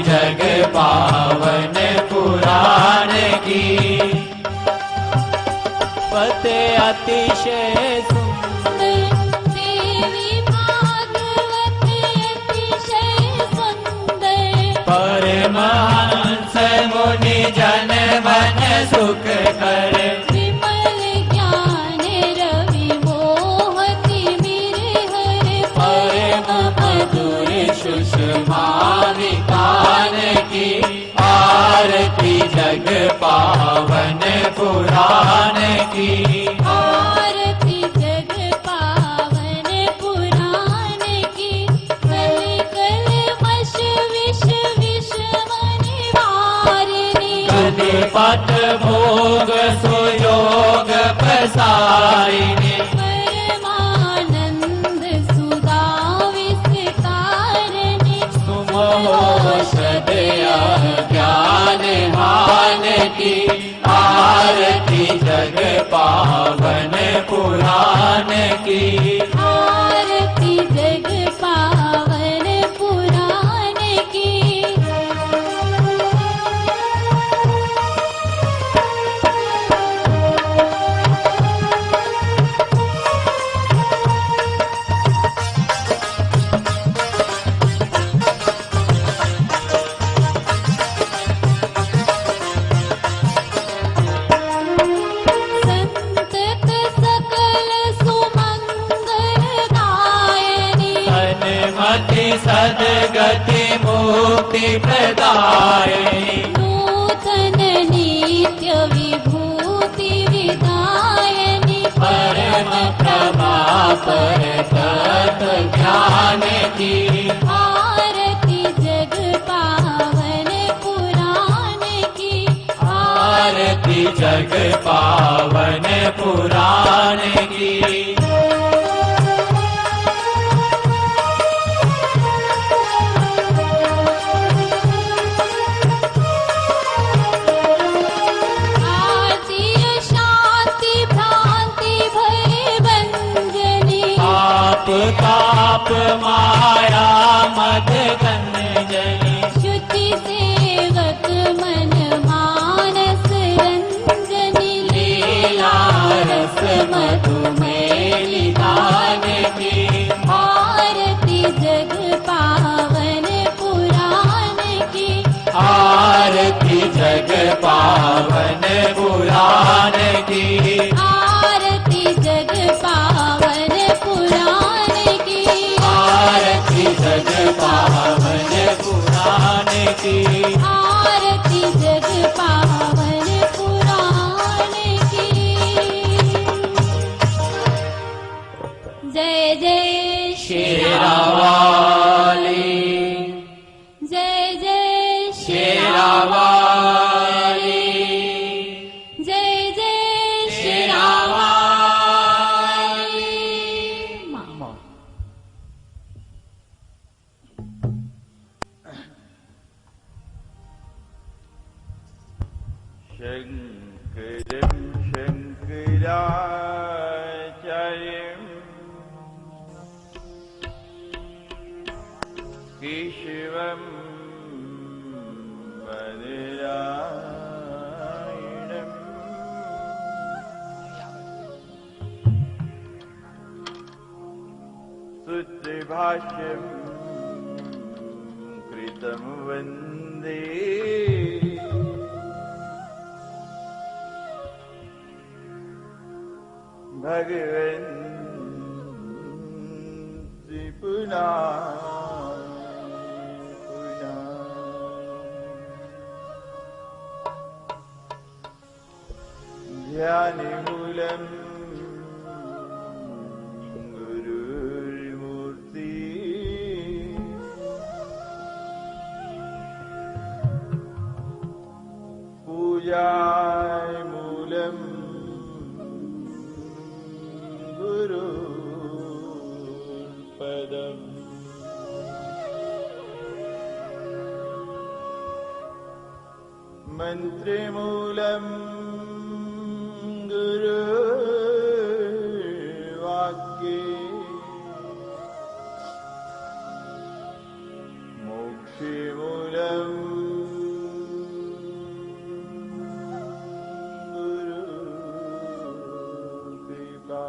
जग पावन पुराण की। पते अतिशय सुंदर देवी भागवत अतिशय सुंदर। परमहंस मुनि जन मन सुख कर। विमल ज्ञान रवि मोहति बिरहर परम मधुर सुषमा वितान की। आरती जग पावन पुराण की। आरती जग पावन पुराण की। कल कल्मष विष विषम निवारिणी। कलिपत भोग सुयोग प्रसारिणी। परमानंद सुधा विस्तारिणी। सुमोषध ज्ञान हान की। आरती जग पावन पुराण की। आरती जग पावन पुराण की। संतत सकल सुमंगल गायनी। सन्मति सद्गति मुक्ति प्रदायिनी। नूतन नित्य विभूति विदायनी। परम प्रभा पर तत्व ज्ञान की। आरती जग पावन पुराण की। आरती जग पावन पुराण की। आरती शांति भ्रांति भय भंजनी। आप ताप माया मद गंजनी। शुचि सेवक मन मानस रंजनी। लीला रस मधुमेली दान की। आरती जग पावन पुराण की। आरती जग पावन पुराण की। आरती जग पावन पुराण की। आरती जग पावन पुराण की। आरती जग पावन पुराण की। जय जय शेरा वाली। जय जय शेरा वाली। जय जय शेरा वाली। शङ्करं शङ्कराचार्यं केशवं वदरायणं सूत्रभाष्यं कृतं वन्दे भगवन्ति पुनः ध्यानमूलं गुरुर्मूर्ति पूजामूलं गुरुपदम् मन्त्रमूलं गुरुर्वाक्ये मोक्षमूलं गुरुकृपा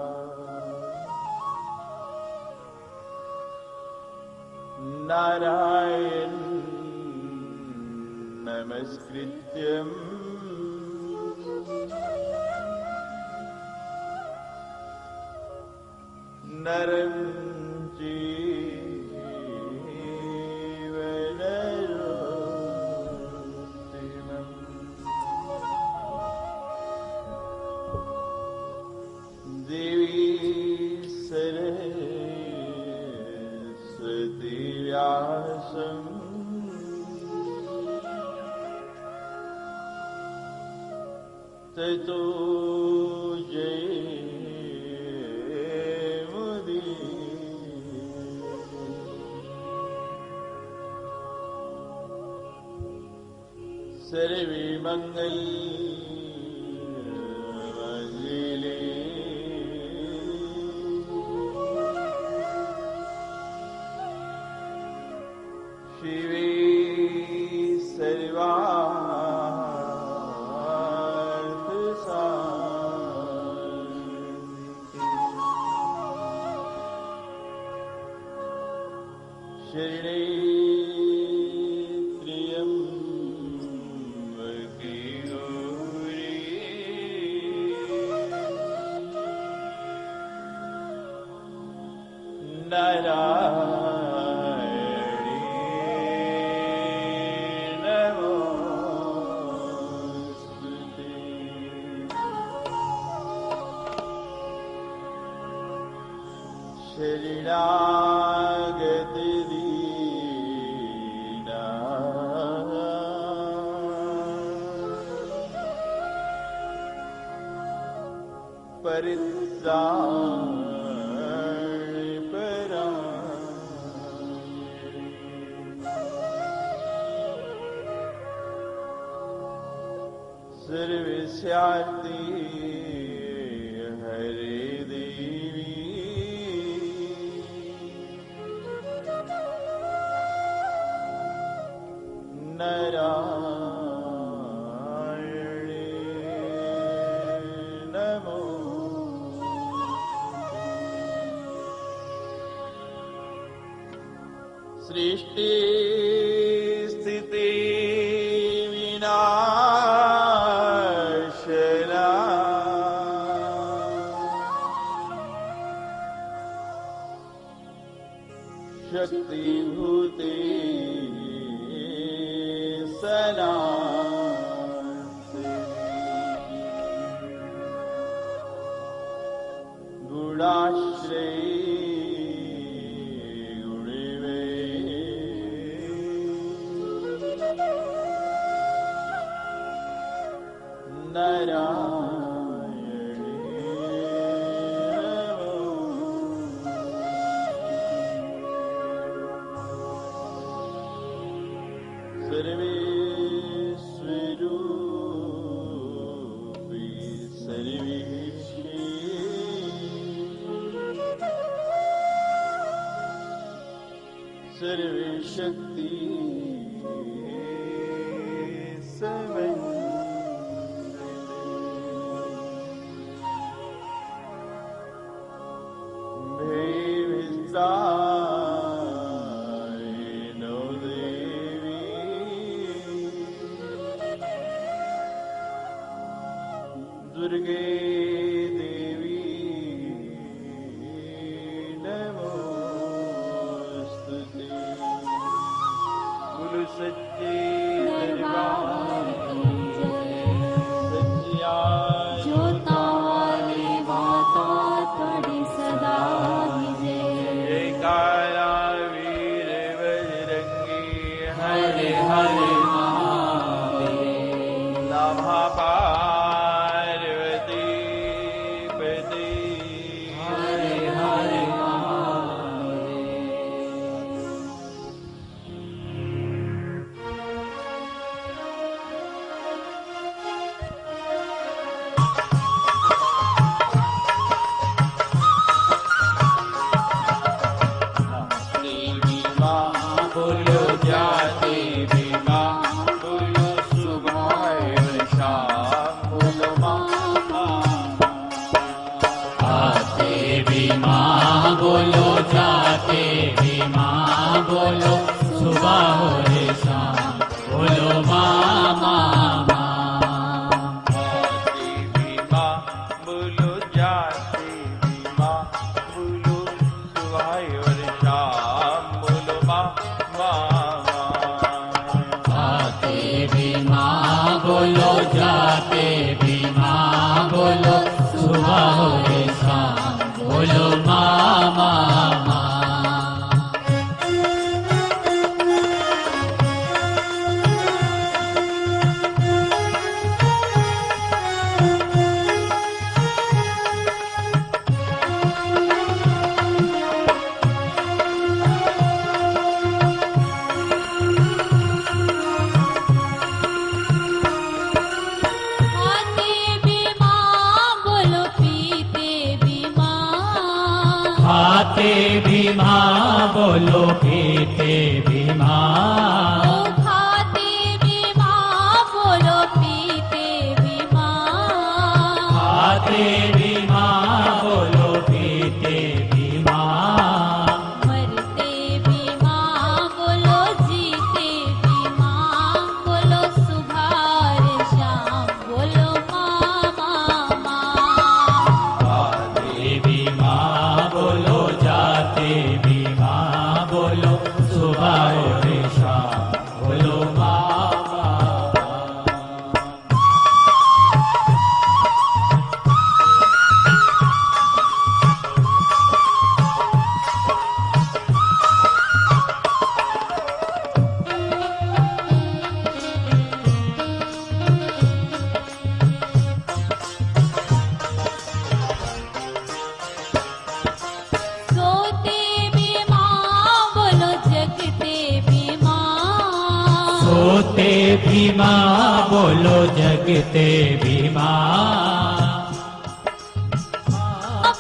नारायण नमस्कृत्यम् नरं चैव नरोत्तमम् देवी सरस्वती व्यासं ततो सर्वे मंगले शिवे सर्वार्थसाधिके शरणे नारायणी नमोस्तुते शरणागति दीना परित्राण सर्वस्यार्थे हरे देवी नारायणे नमो सृष्टि स्थिति शक्तिभूते सनातनी गुणाश्रये गुणिवे नारायणे सर्वेश्वरूपी सर्वेश्वरी सर्वशक्ति दुर्गे देवी नमोस्तुते कुल सच्चे दरबार सच्चिया ज्योतावाली माता त्वड़ी सदा जय जयकारा वीर बजरंगी हरे हरे महादेव नमः हरे हरे महादेव बोलो पीते भी माँ। ओ खाते भी माँ, बोलो पीते भी माँ। खाते भी माँ, बोलो पीते भी माँ। मरते भी माँ, बोलो जीते भी माँ। बोलो सुबह और शाम, बोलो माँ माँ माँ। खाते भी माँ, बोलो जाते भी माँ। बोलो सुबह और शाम, बोलो माँ माँ माँ। सोते भी माँ, बोलो जगते भी माँ। सोते भी माँ, बोलो जगते भी माँ।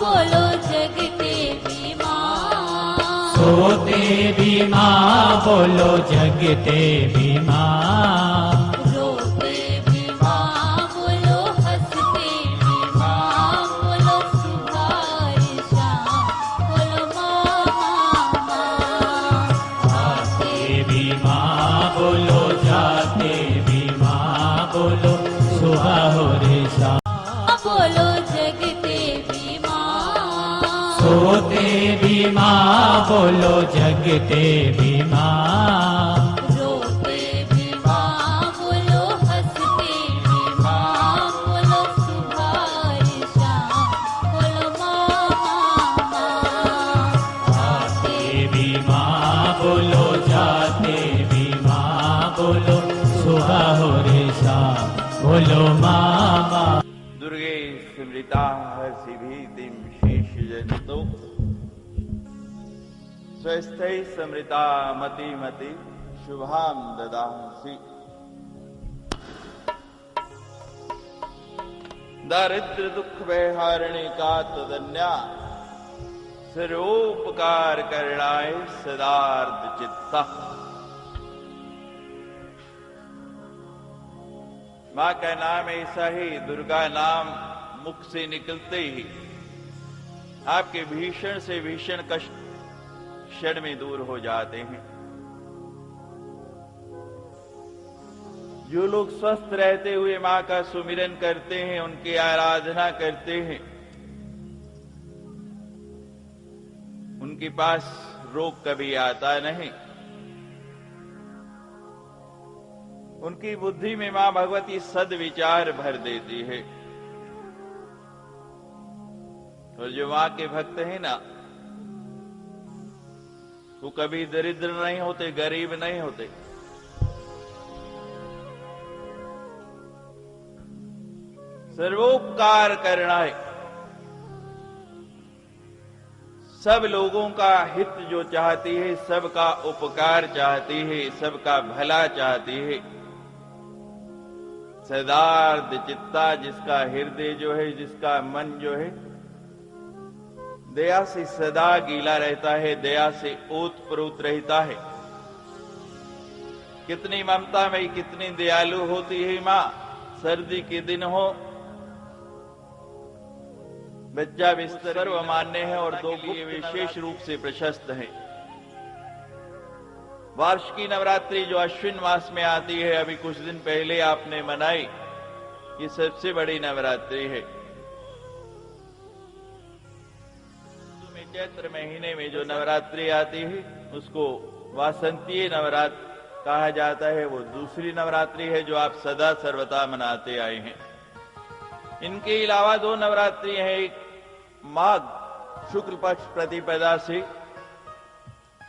बोलो जगते भी माँ। सोते भी माँ, बोलो जगते भी माँ। रोते भी माँ, बोलो हंसते भी माँ। बोलो सुबह और शाम, बोलो माँ माँ माँ। आते भी माँ, बोलो जाते भी माँ। बोलो सुबह और शाम। बोलो जगते भी माँ। सोते भी माँ, बोलो जगते भी माँ। रोते भी माँ, बोलो हंसते भी माँ। बोलो सुबह और शाम, बोलो माँ माँ माँ। आते भी माँ, बोलो जाते भी माँ। बोलो सुबह और शाम, बोलो माँ माँ। दुर्गे स्मृता हर्षि भीतिम शेष जनितो स्वस्थै समृता मति मति शुभाम ददासी। दारिद्र दुख वैहारणी का तदन्या सर्वोपकार करणाय सदार्थ चित्ता। मां का नाम ऐसा ही, दुर्गा नाम मुख से निकलते ही आपके भीषण से भीषण कष्ट क्षण में दूर हो जाते हैं। जो लोग स्वस्थ रहते हुए मां का सुमिरन करते हैं, उनकी आराधना करते हैं, उनके पास रोग कभी आता नहीं। उनकी बुद्धि में मां भगवती सद्विचार भर देती है। और जो मां के भक्त हैं ना, वो कभी दरिद्र नहीं होते, गरीब नहीं होते। सर्वोपकार करना है, सब लोगों का हित जो चाहती है, सबका उपकार चाहती है, सबका भला चाहती है। सदार्थ चित्ता, जिसका हृदय जो है, जिसका मन जो है दया से सदा गीला रहता है, दया से ओतप्रोत रहता है। कितनी ममता में, कितनी दयालु होती है मां। सर्दी के दिन हो, बच्चा बिस्तर सर्वमान्य है और दो ये विशेष रूप से प्रशस्त है। वार्षिकी नवरात्रि जो अश्विन मास में आती है, अभी कुछ दिन पहले आपने मनाई, ये सबसे बड़ी नवरात्रि है। चैत्र महीने में जो नवरात्रि आती है उसको वासंतीय नवरात्र कहा जाता है। वो दूसरी नवरात्रि है जो आप सदा सर्वदा मनाते आए हैं। इनके अलावा दो नवरात्रि हैं, एक माघ शुक्ल पक्ष प्रतिपदा से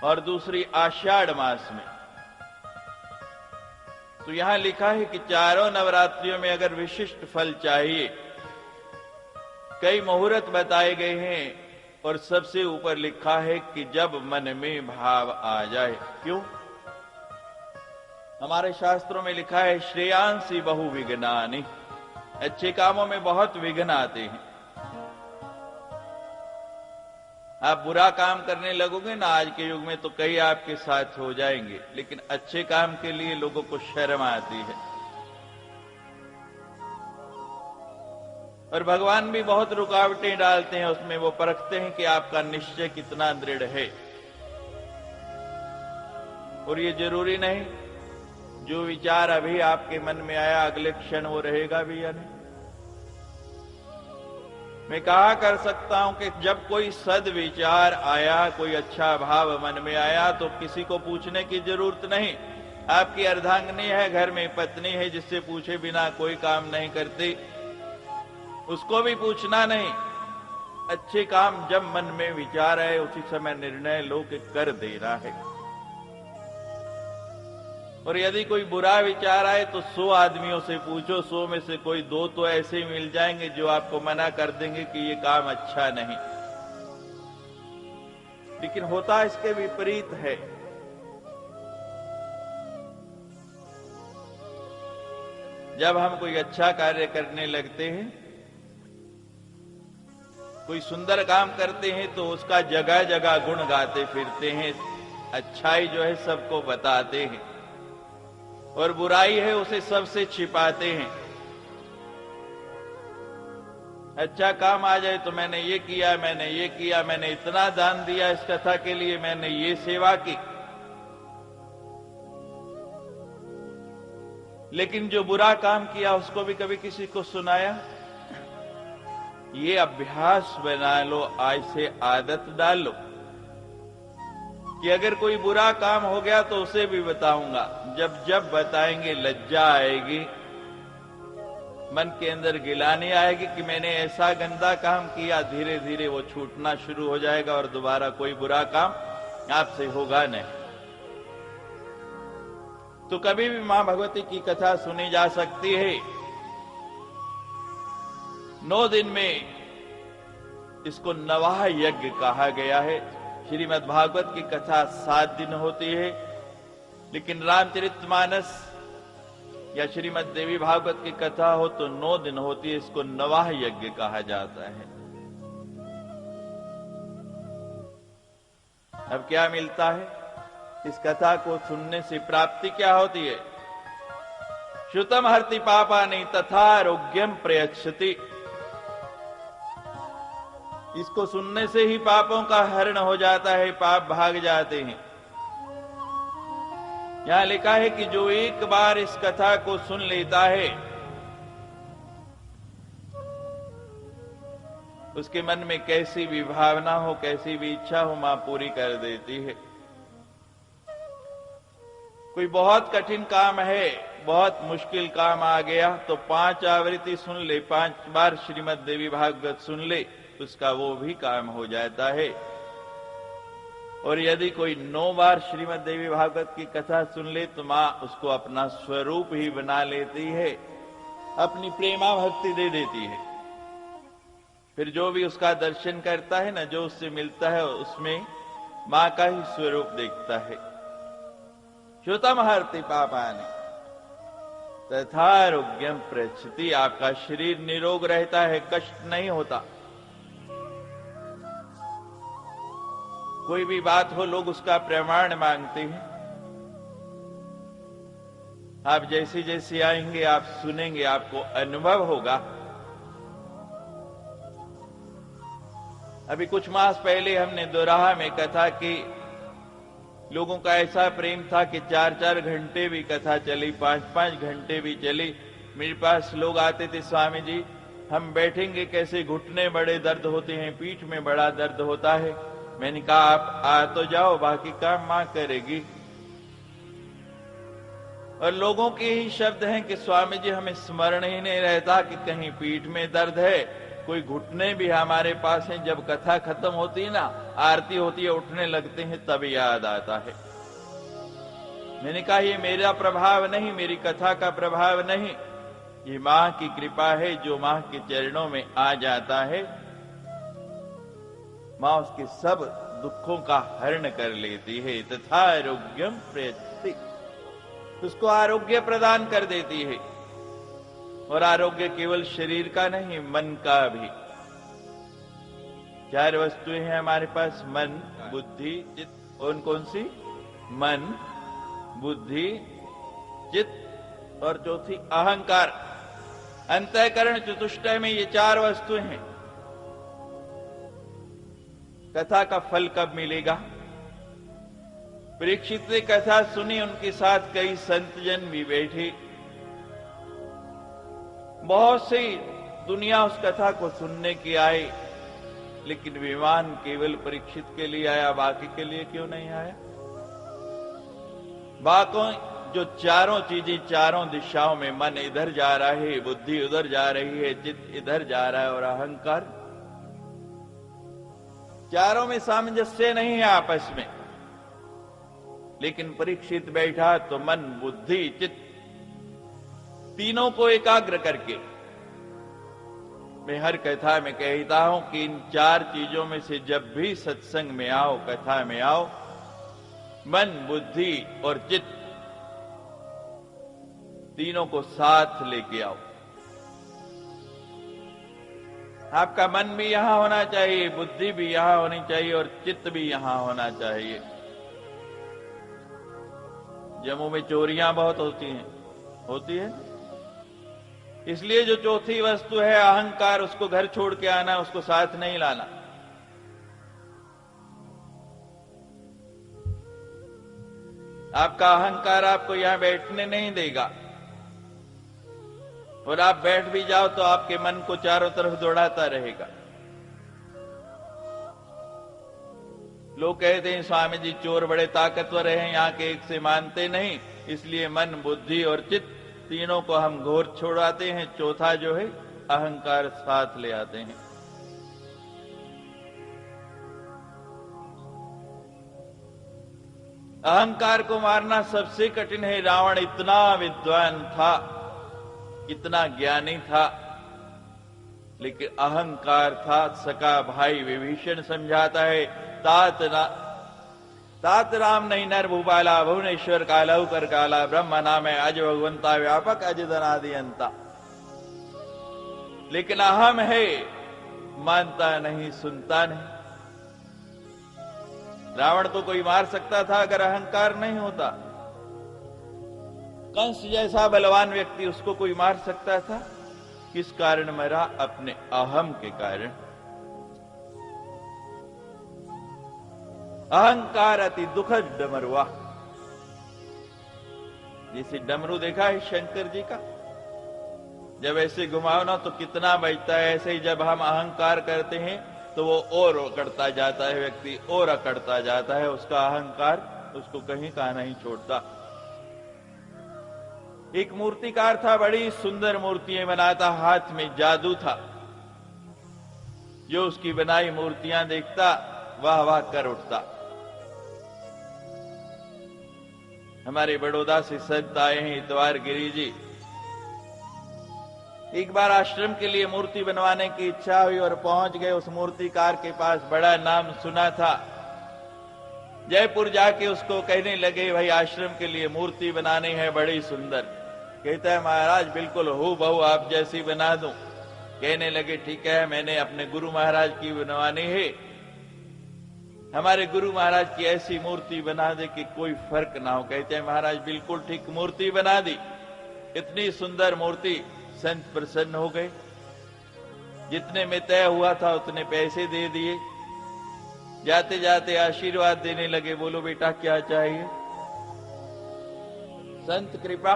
और दूसरी आषाढ़ मास में। तो यहां लिखा है कि चारों नवरात्रियों में अगर विशिष्ट फल चाहिए, कई मुहूर्त बताए गए हैं और सबसे ऊपर लिखा है कि जब मन में भाव आ जाए। क्यों? हमारे शास्त्रों में लिखा है श्रेयांसी बहु विघ्नानि, अच्छे कामों में बहुत विघ्न आते हैं। आप बुरा काम करने लगोगे ना, आज के युग में तो कई आपके साथ हो जाएंगे, लेकिन अच्छे काम के लिए लोगों को शर्म आती है। और भगवान भी बहुत रुकावटें डालते हैं उसमें, वो परखते हैं कि आपका निश्चय कितना दृढ़ है। और ये जरूरी नहीं जो विचार अभी आपके मन में आया अगले क्षण वो रहेगा भी या नहीं। मैं कहा कर सकता हूं कि जब कोई सद विचार आया, कोई अच्छा भाव मन में आया, तो किसी को पूछने की जरूरत नहीं। आपकी अर्धांगिनी है, घर में पत्नी है, जिससे पूछे बिना कोई काम नहीं करती, उसको भी पूछना नहीं। अच्छे काम जब मन में विचार आए उसी समय निर्णय लो कि कर देना है। और यदि कोई बुरा विचार आए तो 100 आदमियों से पूछो, 100 में से कोई 2 तो ऐसे मिल जाएंगे जो आपको मना कर देंगे कि ये काम अच्छा नहीं। लेकिन होता इसके विपरीत है। जब हम कोई अच्छा कार्य करने लगते हैं, कोई सुंदर काम करते हैं, तो उसका जगह जगह गुण गाते फिरते हैं, अच्छाई जो है सबको बताते हैं, और बुराई है उसे सबसे छिपाते हैं। अच्छा काम आ जाए तो मैंने ये किया, मैंने ये किया, मैंने इतना दान दिया इस कथा के लिए, मैंने ये सेवा की। लेकिन जो बुरा काम किया उसको भी कभी किसी को सुनाया? ये अभ्यास बना लो, आज से आदत डाल लो कि अगर कोई बुरा काम हो गया तो उसे भी बताऊंगा। जब जब बताएंगे लज्जा आएगी, मन के अंदर गिलानी आएगी कि मैंने ऐसा गंदा काम किया। धीरे धीरे वो छूटना शुरू हो जाएगा और दोबारा कोई बुरा काम आपसे होगा नहीं। तो कभी भी मां भगवती की कथा सुनी जा सकती है। 9 दिन में इसको नवाह यज्ञ कहा गया है। श्रीमद् भागवत की कथा 7 दिन होती है, लेकिन रामचरितमानस या श्रीमद् देवी भागवत की कथा हो तो 9 दिन होती है। इसको नवाह यज्ञ कहा जाता है। अब क्या मिलता है? इस कथा को सुनने से प्राप्ति क्या होती है? श्रुतम हर्ति पापानि तथा आरोग्यम प्रयच्छति। इसको सुनने से ही पापों का हरण हो जाता है, पाप भाग जाते हैं। यहां लिखा है कि जो एक बार इस कथा को सुन लेता है, उसके मन में कैसी भी भावना हो, कैसी भी इच्छा हो, मां पूरी कर देती है। कोई बहुत कठिन काम है, बहुत मुश्किल काम आ गया, तो 5 आवृत्ति सुन ले, 5 बार श्रीमद् देवी भागवत सुन ले, उसका वो भी काम हो जाता है। और यदि कोई 9 बार श्रीमद् देवी भागवत की कथा सुन ले तो मां उसको अपना स्वरूप ही बना लेती है, अपनी प्रेमा भक्ति दे देती है। फिर जो भी उसका दर्शन करता है ना, जो उससे मिलता है, उसमें मां का ही स्वरूप देखता है। श्रुतम हर्ति पापानि तथा आरोग्यम प्रयच्छति। आपका शरीर निरोग रहता है, कष्ट नहीं होता। कोई भी बात हो, लोग उसका प्रमाण मांगते हैं। आप जैसे जैसे आएंगे, आप सुनेंगे, आपको अनुभव होगा। अभी कुछ मास पहले हमने दोराहा में कथा की। लोगों का ऐसा प्रेम था कि 4-4 घंटे भी कथा चली, 5-5 घंटे भी चली। मेरे पास लोग आते थे, स्वामी जी हम बैठेंगे कैसे, घुटने बड़े दर्द होते हैं, पीठ में बड़ा दर्द होता है। मैंने कहा आप आ तो जाओ, बाकी काम मां करेगी। और लोगों के ही शब्द हैं कि स्वामी जी हमें स्मरण ही नहीं रहता कि कहीं पीठ में दर्द है, कोई घुटने भी हमारे पास हैं। जब कथा खत्म होती है ना, आरती होती है, उठने लगते हैं, तब याद आता है। मैंने कहा ये मेरा प्रभाव नहीं, मेरी कथा का प्रभाव नहीं, ये मां की कृपा है। जो मां के चरणों में आ जाता है, मां उसके सब दुखों का हरण कर लेती है। तथा आरोग्यम प्रयच्छति, उसको आरोग्य प्रदान कर देती है। और आरोग्य केवल शरीर का नहीं, मन का भी। चार वस्तुएं हैं हमारे पास, मन, बुद्धि, चित्त। कौन कौन सी? मन, बुद्धि, चित्त और चौथी अहंकार। अंतःकरण चतुष्टय में ये चार वस्तुएं हैं। कथा का फल कब मिलेगा? परीक्षित ने कथा सुनी, उनके साथ कई संतजन भी बैठे। बहुत सी दुनिया उस कथा को सुनने की आई, लेकिन विमान केवल परीक्षित के लिए आया, बाकी के लिए क्यों नहीं आया? बाकी जो चारों चीजें चारों दिशाओं में, मन इधर जा रहा है, बुद्धि उधर जा रही है, चित्त इधर जा रहा है और अहंकार, चारों में सामंजस्य नहीं है आपस में। लेकिन परीक्षित बैठा तो मन, बुद्धि, चित्त तीनों को एकाग्र करके, मैं हर कथा में कहता हूं कि इन चार चीजों में से जब भी सत्संग में आओ, कथा में आओ, मन, बुद्धि और चित्त तीनों को साथ लेके आओ। आपका मन भी यहां होना चाहिए, बुद्धि भी यहां होनी चाहिए और चित्त भी यहां होना चाहिए। जम्मू में चोरियां बहुत होती है, इसलिए जो चौथी वस्तु है अहंकार, उसको घर छोड़ के आना, उसको साथ नहीं लाना। आपका अहंकार आपको यहां बैठने नहीं देगा, और आप बैठ भी जाओ तो आपके मन को चारों तरफ दौड़ाता रहेगा। लोग कहते हैं स्वामी जी चोर बड़े ताकतवर हैं, यहां के एक से मानते नहीं, इसलिए मन, बुद्धि और चित्त तीनों को हम घोर छोड़ाते हैं, चौथा जो है अहंकार साथ ले आते हैं। अहंकार को मारना सबसे कठिन है। रावण इतना विद्वान था, इतना ज्ञानी था, लेकिन अहंकार था। सका भाई विभीषण समझाता है, तात राम नहीं नर भूपाला, भुवनेश्वर कालहु कर काला, ब्रह्म नाम है अज भगवंता, व्यापक अज धनादि अंता। लेकिन अहम है, मानता नहीं, सुनता नहीं। रावण तो कोई मार सकता था अगर अहंकार नहीं होता। कंस जैसा बलवान व्यक्ति, उसको कोई मार सकता था? किस कारण मरा? अपने अहम के कारण। अहंकार अति दुखद डमरुआ। जैसे डमरू देखा है शंकर जी का, जब ऐसे घुमाओ ना तो कितना बजता है। ऐसे ही जब हम अहंकार करते हैं तो वो और अकड़ता जाता है, व्यक्ति और अकड़ता जाता है। उसका अहंकार उसको कहीं का नहीं छोड़ता। एक मूर्तिकार था, बड़ी सुंदर मूर्तियां बनाता, हाथ में जादू था। जो उसकी बनाई मूर्तियां देखता वाह वाह कर उठता। हमारे बड़ौदा से संत आए हैं इतवार गिरी जी। एक बार आश्रम के लिए मूर्ति बनवाने की इच्छा हुई और पहुंच गए उस मूर्तिकार के पास। बड़ा नाम सुना था। जयपुर जाके उसको कहने लगे, भाई आश्रम के लिए मूर्ति बनानी है बड़ी सुंदर। कहता है महाराज बिल्कुल हूबहू आप जैसी बना दूं। कहने लगे ठीक है, मैंने अपने गुरु महाराज की बनवानी है। हमारे गुरु महाराज की ऐसी मूर्ति बना दे कि कोई फर्क ना हो। कहते हैं महाराज बिल्कुल ठीक मूर्ति बना दी। इतनी सुंदर मूर्ति, संत प्रसन्न हो गए। जितने में तय हुआ था उतने पैसे दे दिए। जाते जाते आशीर्वाद देने लगे, बोलो बेटा क्या चाहिए? संत कृपा।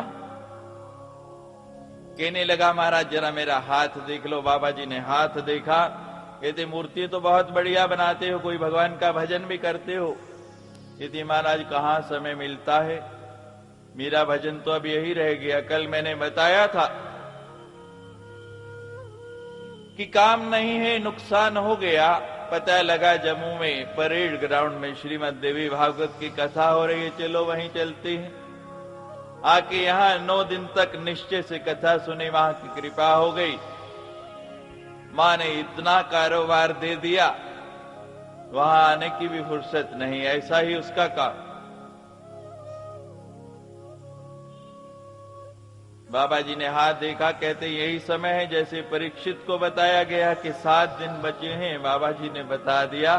कहने लगा महाराज जरा मेरा हाथ देख लो। बाबा जी ने हाथ देखा। कहते मूर्ति तो बहुत बढ़िया बनाते हो, कोई भगवान का भजन भी करते हो? कहते महाराज कहां समय मिलता है, मेरा भजन तो अब यही रह गया। कल मैंने बताया था कि काम नहीं है, नुकसान हो गया। पता लगा जम्मू में परेड ग्राउंड में श्रीमद देवी भागवत की कथा हो रही है, चलो वहीं चलते हैं। आके यहां 9 दिन तक निश्चय से कथा सुनी, वहां की कृपा हो गई। मां ने इतना कारोबार दे दिया, वहां आने की भी फुर्सत नहीं। ऐसा ही उसका काम। बाबा जी ने हाथ देखा, कहते यही समय है जैसे परीक्षित को बताया गया कि 7 दिन बचे हैं। बाबा जी ने बता दिया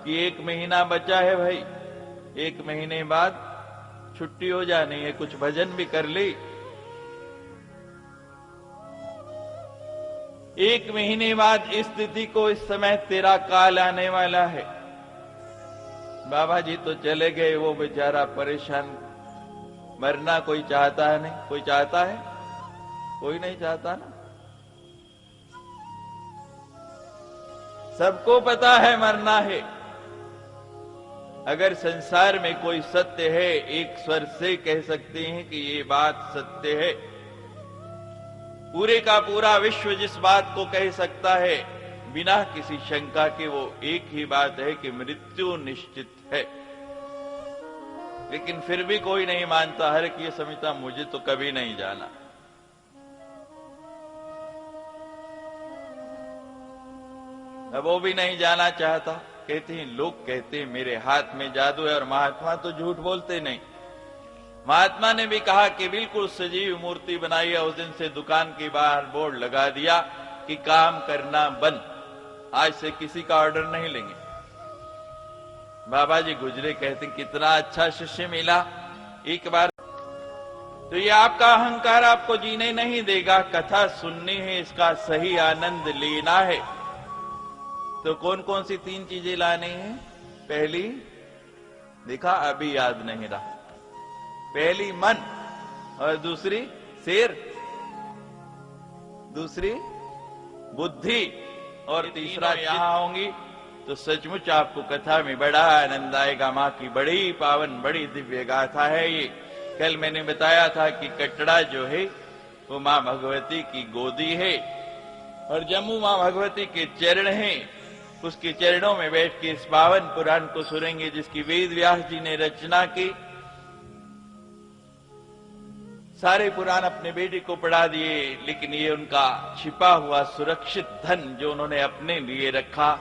कि 1 महीना बचा है भाई, 1 महीने बाद छुट्टी हो जानी है, कुछ भजन भी कर ली। 1 महीने बाद इस तिथि को, इस समय तेरा काल आने वाला है। बाबा जी तो चले गए, वो बेचारा परेशान। मरना कोई चाहता है नहीं? कोई चाहता है? कोई नहीं चाहता ना। सबको पता है मरना है। अगर संसार में कोई सत्य है, एक स्वर से कह सकते हैं कि ये बात सत्य है। पूरे का पूरा विश्व जिस बात को कह सकता है बिना किसी शंका के, वो एक ही बात है कि मृत्यु निश्चित है। लेकिन फिर भी कोई नहीं मानता, हर की समझता मुझे तो कभी नहीं जाना। अब वो भी नहीं जाना चाहता। कहते हैं, लोग कहते हैं मेरे हाथ में जादू है, और महात्मा तो झूठ बोलते नहीं। महात्मा ने भी कहा कि बिल्कुल सजीव मूर्ति बनाई है। उस दिन से दुकान के बाहर बोर्ड लगा दिया कि काम करना बंद, आज से किसी का ऑर्डर नहीं लेंगे। बाबा जी गुजरे, कहते कितना अच्छा शिष्य मिला एक बार। तो ये आपका अहंकार आपको जीने नहीं देगा। कथा सुननी है, इसका सही आनंद लेना है। तो कौन कौन सी 3 चीजें लानी है? पहली, देखा अभी याद नहीं रहा। पहली मन, और दूसरी शेर, दूसरी बुद्धि, और तीसरा यहां होंगी तो सचमुच आपको कथा में बड़ा आनंद आएगा। मां की बड़ी पावन, बड़ी दिव्य गाथा है ये। कल मैंने बताया था कि कटड़ा जो है वो मां भगवती की गोदी है, और जम्मू मां भगवती के चरण हैं। उसके चरणों में बैठ के इस पावन पुराण को सुनेंगे, जिसकी वेद व्यास जी ने रचना की। सारे पुराण अपने बेटे को पढ़ा दिए, लेकिन ये उनका छिपा हुआ सुरक्षित धन जो उन्होंने अपने लिए रखा।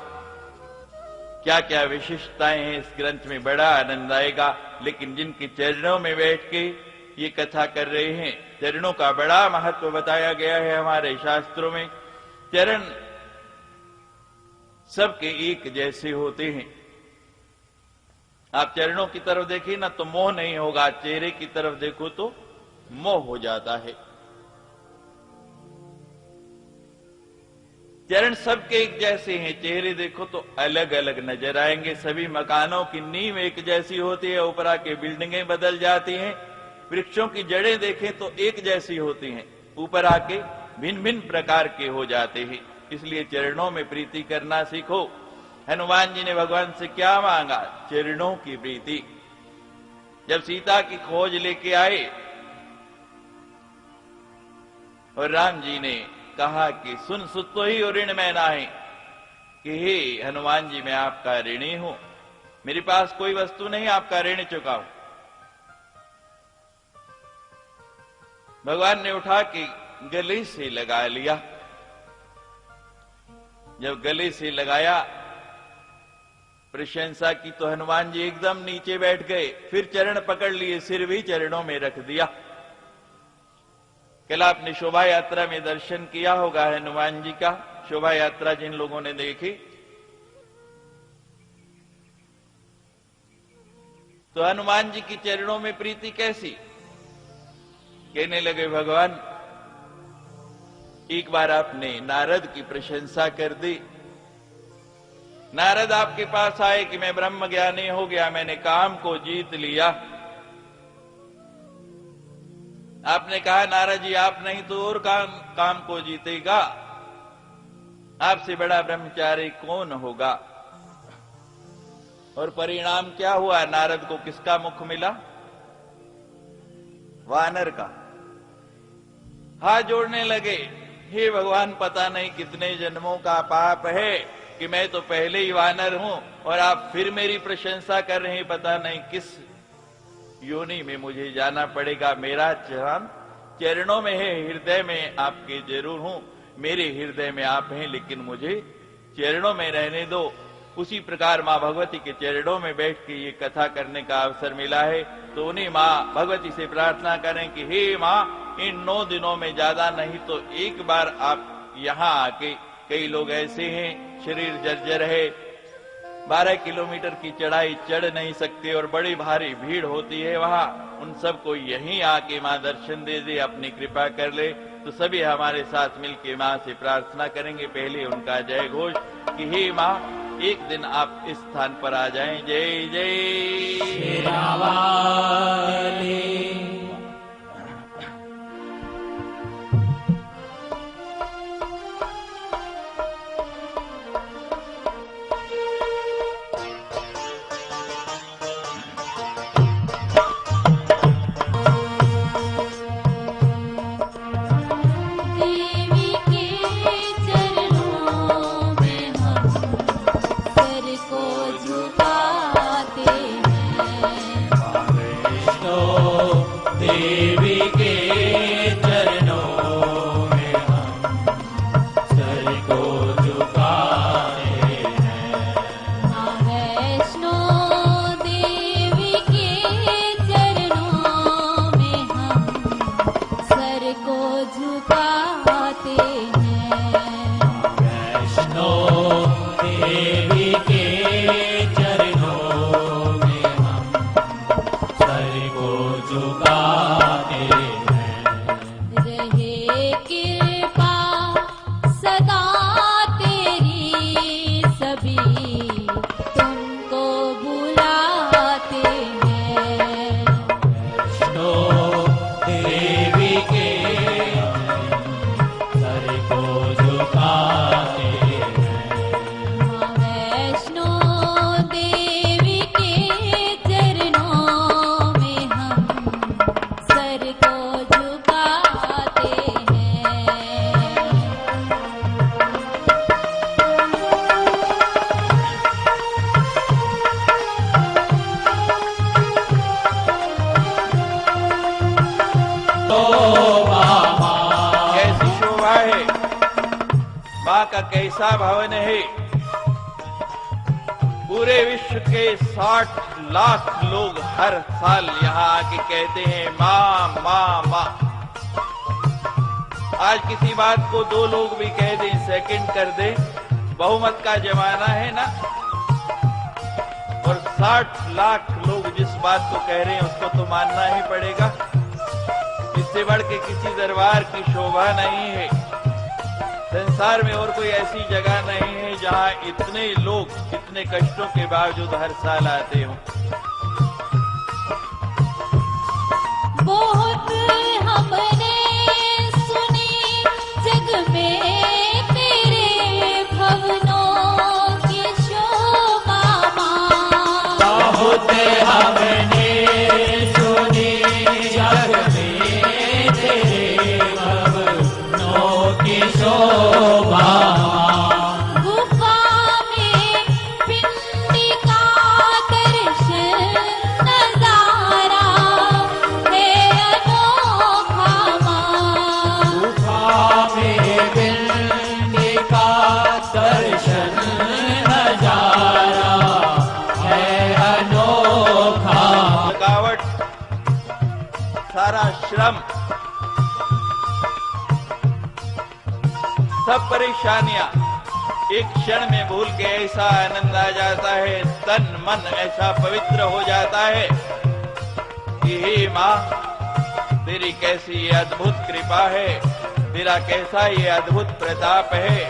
क्या क्या विशिष्टताएं हैं इस ग्रंथ में, बड़ा आनंद आएगा। लेकिन जिनके चरणों में बैठ के ये कथा कर रहे हैं, चरणों का बड़ा महत्व बताया गया है हमारे शास्त्रों में। चरण सबके एक जैसे होते हैं। आप चरणों की तरफ देखिए ना तो मोह नहीं होगा, चेहरे की तरफ देखो तो मोह हो जाता है। चरण सबके एक जैसे हैं, चेहरे देखो तो अलग अलग नजर आएंगे। सभी मकानों की नींव एक जैसी होती है, ऊपर आके बिल्डिंगें बदल जाती हैं। वृक्षों की जड़ें देखें तो एक जैसी होती हैं, ऊपर आके भिन्न भिन्न प्रकार के हो जाते हैं। इसलिए चरणों में प्रीति करना सीखो। हनुमान जी ने भगवान से क्या मांगा? चरणों की प्रीति। जब सीता की खोज लेके आए और राम जी ने कहा कि सुन सुतो ही और ऋण में नाहि, कि हे हनुमान जी मैं आपका ऋणी हूं, मेरे पास कोई वस्तु नहीं आपका ऋण चुकाऊं। भगवान ने उठा के गले से लगा लिया। जब गले से लगाया, प्रशंसा की तो हनुमान जी एकदम नीचे बैठ गए। फिर चरण पकड़ लिए, सिर भी चरणों में रख दिया। कल आपने शोभा यात्रा में दर्शन किया होगा हनुमान जी का। शोभा यात्रा जिन लोगों ने देखी, तो हनुमान जी की चरणों में प्रीति कैसी? कहने लगे भगवान, एक बार आपने नारद की प्रशंसा कर दी। नारद आपके पास आए कि मैं ब्रह्म ज्ञानी हो गया, मैंने काम को जीत लिया। आपने कहा नारद जी आप नहीं तो और काम को जीतेगा, आपसे बड़ा ब्रह्मचारी कौन होगा? और परिणाम क्या हुआ? नारद को किसका मुख मिला? वानर का। हाथ जोड़ने लगे, हे भगवान पता नहीं कितने जन्मों का पाप है कि मैं तो पहले ही वानर हूं और आप फिर मेरी प्रशंसा कर रहे हैं। पता नहीं किस योनि में मुझे जाना पड़ेगा। मेरा चरणों में है, हृदय में आपके जरूर हूं। मेरे हृदय में आप हैं, लेकिन मुझे चरणों में रहने दो। उसी प्रकार मां भगवती के चरणों में बैठ के ये कथा करने का अवसर मिला है। तो उन्हें मां भगवती से प्रार्थना करें कि हे मां इन 9 दिनों में ज्यादा नहीं तो एक बार आप यहाँ आके, कई लोग ऐसे हैं शरीर जर्जर है, 12 किलोमीटर की चढ़ाई चढ़ नहीं सकते और बड़ी भारी भीड़ होती है वहां, उन सबको यहीं आके मां दर्शन दे दे, अपनी कृपा कर ले। तो सभी हमारे साथ मिलके मां से प्रार्थना करेंगे, पहले उनका जय घोष कि हे मां एक दिन आप इस स्थान पर आ जाएं। जय जय शेरावाली। देवी के चरणों में हम सर को झुकाते हैं। वैष्णो देवी के चरणों में हम सर को झुकाते हैं। माँ वैष्णो देवी के चरणों में हम सर को झुकाते हैं। वैष्णो देवी के चरणों में हम सर को झुकाते हैं। रहे कृपा सदा तेरी, सभी तुमको बुलाते हैं। वैष्णो देवी के सर को झुकाते हैं। माँ वैष्णो देवी के चरणों में हम सर को झुकाते हैं। तो मामा कैसी शोभा है, मां का कैसा भवन है। पूरे विश्व के 60 लाख लोग हर साल यहाँ आके कहते हैं मां मां मां। आज किसी बात को 2 लोग भी कह दें, सेकंड कर दें, बहुमत का जमाना है ना, और 60 लाख लोग जिस बात को कह रहे हैं उसको तो मानना ही पड़ेगा। इससे बढ़ के किसी दरबार की शोभा नहीं है। संसार में और कोई ऐसी जगह नहीं है जहां इतने लोग इतने कष्टों के बावजूद हर साल आते हों। बहुत हमने सुनी जग में तेरे भवनों की शोभा माँ। बहुत हमने सुनी जग में तेरे भवनों की शोभा। गुफा में पिंडी का दर्शन नजारा है अनोखा माँ। गुफा में बिल्ली का दर्शन नजारा है अनोखा। थकावट, सारा श्रम, सब परेशानियां एक क्षण में भूल के ऐसा आनंद आ जाता है, तन मन ऐसा पवित्र हो जाता है कि हे मां तेरी कैसी ये अद्भुत कृपा है, तेरा कैसा ये अद्भुत प्रताप है।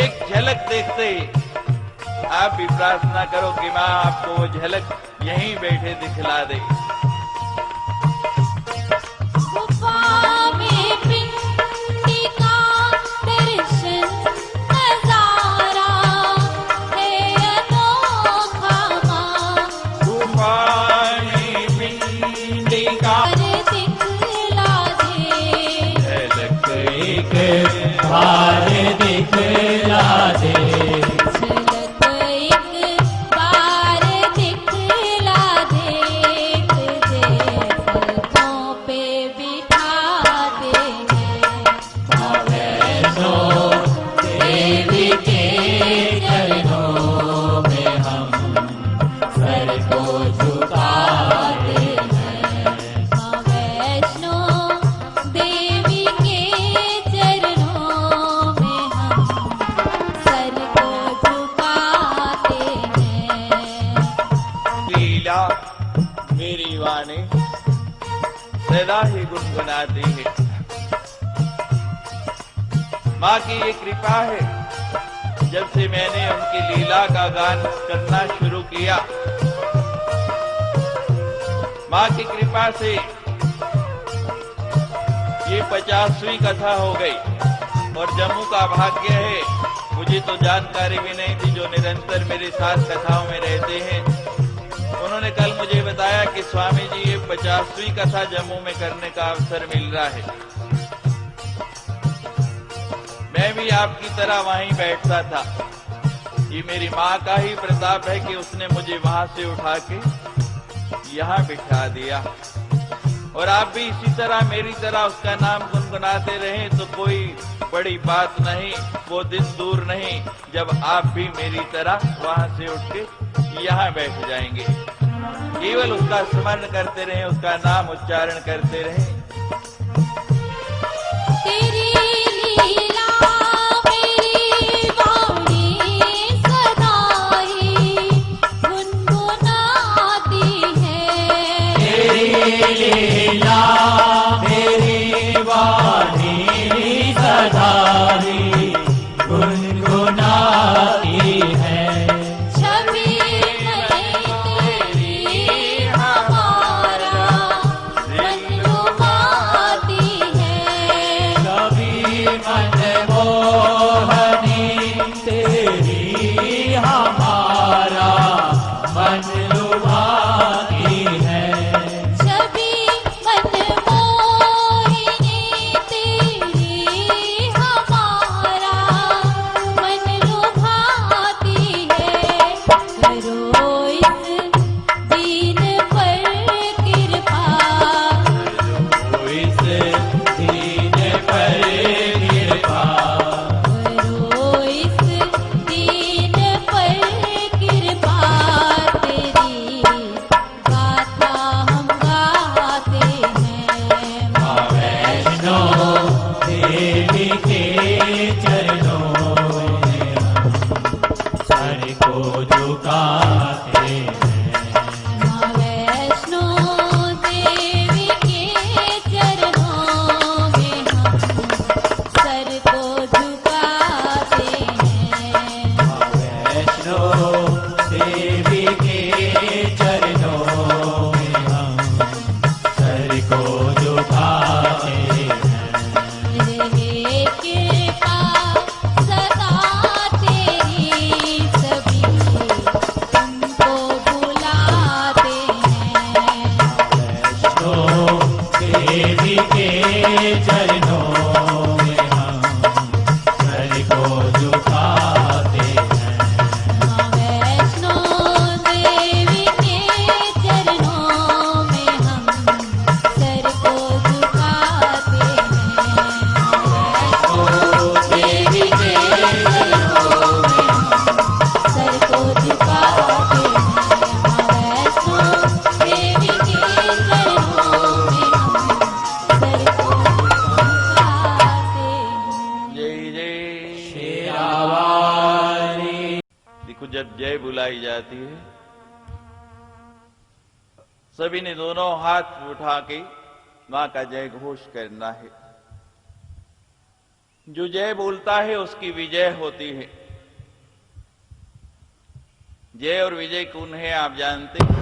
एक झलक देखते ही आप भी प्रार्थना करो कि मां आपको वो झलक यहीं बैठे दिखला दे। गुफा में पिंडी का दर्शन नजारा है अनोखा माँ। गुफानी पिंडी का दिखला दे, झलक एक बार दिखला दे। झलक एक बार दिखला दे, तुझे पलकों पे बिठाते हैं। वैष्णो देवी के चरणों में हम सर को झुकाते हैं। सदा ही गुनगुनाती है। माँ की ये कृपा है, जब से मैंने उनकी लीला का गान करना शुरू किया, माँ की कृपा से ये 50वीं कथा हो गई। और जम्मू का भाग्य है, मुझे तो जानकारी भी नहीं थी, जो निरंतर मेरे साथ कथाओं में रहते हैं, उन्होंने कल मुझे बताया कि स्वामी जी ये 50वीं कथा जम्मू में करने का अवसर मिल रहा है। मैं भी आपकी तरह वहीं बैठता था। ये मेरी माँ का ही प्रताप है कि उसने मुझे वहां से उठा के यहाँ बिठा दिया। और आप भी इसी तरह मेरी तरह उसका नाम गुनगुनाते रहें तो कोई बड़ी बात नहीं, वो दिन दूर नहीं जब आप भी मेरी तरह वहां से उठ के यहाँ बैठ जाएंगे। केवल उसका स्मरण करते रहें, उसका नाम उच्चारण करते रहें। तेरी लीला मेरी वाणी सदा ही गुनगुनाती है। तेरी लीला मेरी वाणी सदा ही गुनगुनाती है। छवि तेरी हमारा मन लुभाती है। कभी मनमोहनी तेरी हमारा मन लुभाती है। छवि मनमोहिनी तेरी हमारा मन लुभाती है। करो इस दीन पर कृपा, इस दीन पर कृपा, करो इस दीन पर कृपा। तेरी गाथा हम गाते हैं। माँ वैष्णो देवी के चरणों में हम सर को झुकाते हैं। माँ वैष्णो देवी के चरणों में हम सर को झुकाते हैं। माँ वैष्णो देवी के चरणों में हम सर को झुकाते हैं। रहे कृपा सदा तेरी, सभी तुमको बुलाते हैं। वैष्णो देवी के चरणों में हम सर को झुकाते हैं। माँ वैष्णो देवी के चरणों में हम सर को झुकाते हैं। वैष्णो देवी के चरणों में सर को झुकाते हैं। माँ वैष्णो देवी के चरणों में हम सर को झुकाते हैं। जय जय शेरावाली। देखो, जब जय बुलाई जाती है, सभी ने दोनों हाथ उठा के मां का जय घोष करना है। जो जय बोलता है उसकी विजय होती है। जय और विजय कौन है आप जानते हैं?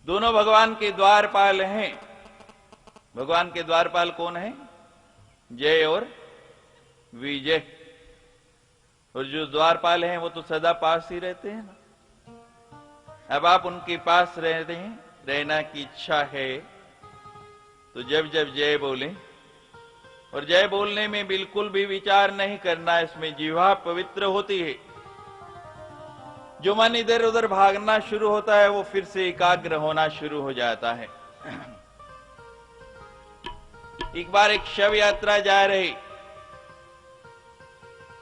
दोनों भगवान के द्वारपाल हैं। भगवान के द्वारपाल कौन है? जय और विजय। और जो द्वारपाल हैं वो तो सदा पास ही रहते हैं ना। अब आप उनके पास रहते हैं, रहना की इच्छा है तो जब जब जय बोलें, और जय बोलने में बिल्कुल भी विचार नहीं करना, इसमें जिह्वा पवित्र होती है। जो मन इधर उधर भागना शुरू होता है वो फिर से एकाग्र होना शुरू हो जाता है। एक बार एक शव यात्रा जा रही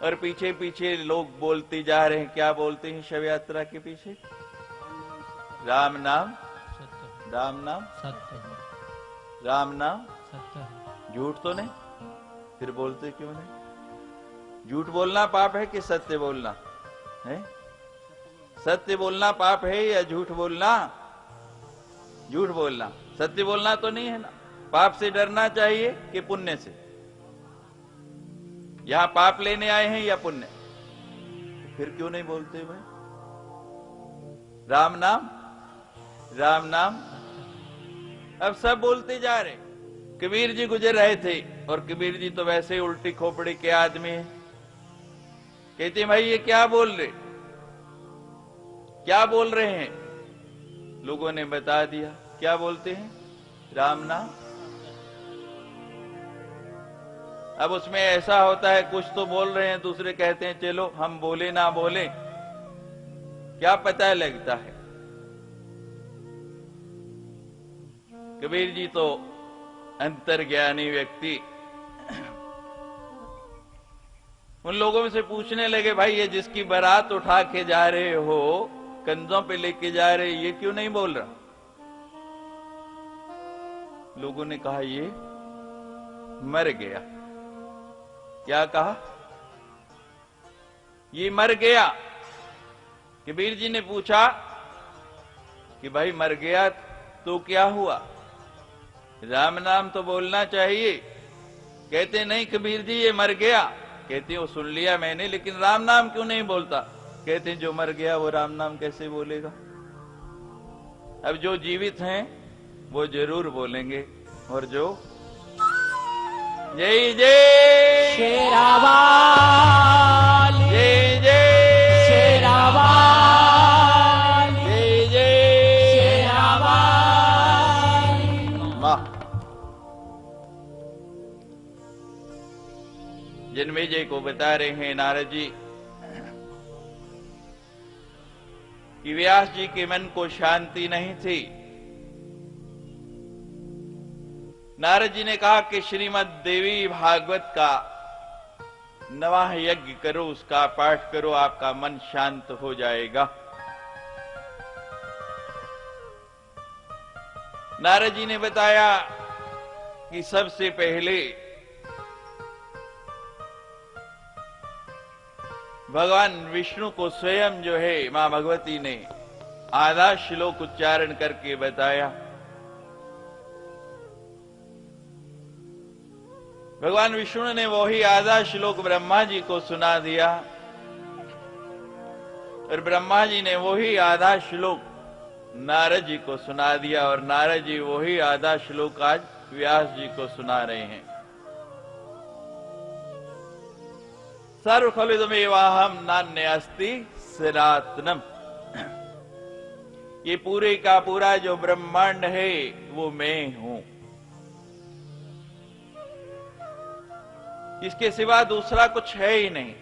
और पीछे पीछे लोग बोलते जा रहे हैं। क्या बोलते हैं शव यात्रा के पीछे? राम नाम, राम नाम, सत्य राम नाम। सत्य झूठ तो नहीं? फिर बोलते क्यों नहीं? झूठ बोलना पाप है कि सत्य बोलना है? सत्य बोलना पाप है या झूठ बोलना? झूठ बोलना, सत्य बोलना तो नहीं है ना। पाप से डरना चाहिए कि पुण्य से? यहां पाप लेने आए हैं या पुण्य? फिर क्यों नहीं बोलते भाई? राम नाम, राम नाम। अब सब बोलते जा रहे। कबीर जी गुजर रहे थे, और कबीर जी तो वैसे ही उल्टी खोपड़ी के आदमी हैं। कहते भाई ये क्या बोल रहे, क्या बोल रहे हैं? लोगों ने बता दिया। क्या बोलते हैं? राम नाम। अब उसमें ऐसा होता है, कुछ तो बोल रहे हैं, दूसरे कहते हैं चलो हम बोले ना बोले, क्या पता लगता है। कबीर जी तो अंतर्ज्ञानी व्यक्ति, उन लोगों में से पूछने लगे, भाई ये जिसकी बारात उठा के जा रहे हो, कंधों पे लेके जा रहे, ये क्यों नहीं बोल रहा? लोगों ने कहा ये मर गया। क्या कहा? ये मर गया। कबीर जी ने पूछा कि भाई मर गया तो क्या हुआ? राम नाम तो बोलना चाहिए। कहते नहीं कबीर जी ये मर गया। कहते वो सुन लिया मैंने, लेकिन राम नाम क्यों नहीं बोलता? कहते जो मर गया वो राम नाम कैसे बोलेगा? अब जो जीवित हैं वो जरूर बोलेंगे, और जो जय जय शेरावाली, जय जय शेरावाली, जय जय शेरावाली। वाह। जन्मेजय को बता रहे हैं नारद जी कि व्यास जी के मन को शांति नहीं थी। नारद जी ने कहा कि श्रीमद् देवी भागवत का नवाह यज्ञ करो, उसका पाठ करो, आपका मन शांत हो जाएगा। नारद जी ने बताया कि सबसे पहले भगवान विष्णु को स्वयं जो है मां भगवती ने आधा श्लोक उच्चारण करके बताया। भगवान विष्णु ने वही आधा श्लोक ब्रह्मा जी को सुना दिया, और ब्रह्मा जी ने वही आधा श्लोक नारद जी को सुना दिया, और नारद जी वही आधा श्लोक आज व्यास जी को सुना रहे हैं। सर्वखलिदमेवाहम नान्यस्ति सनातनम। ये पूरे का पूरा जो ब्रह्मांड है वो मैं हूं, इसके सिवा दूसरा कुछ है ही नहीं।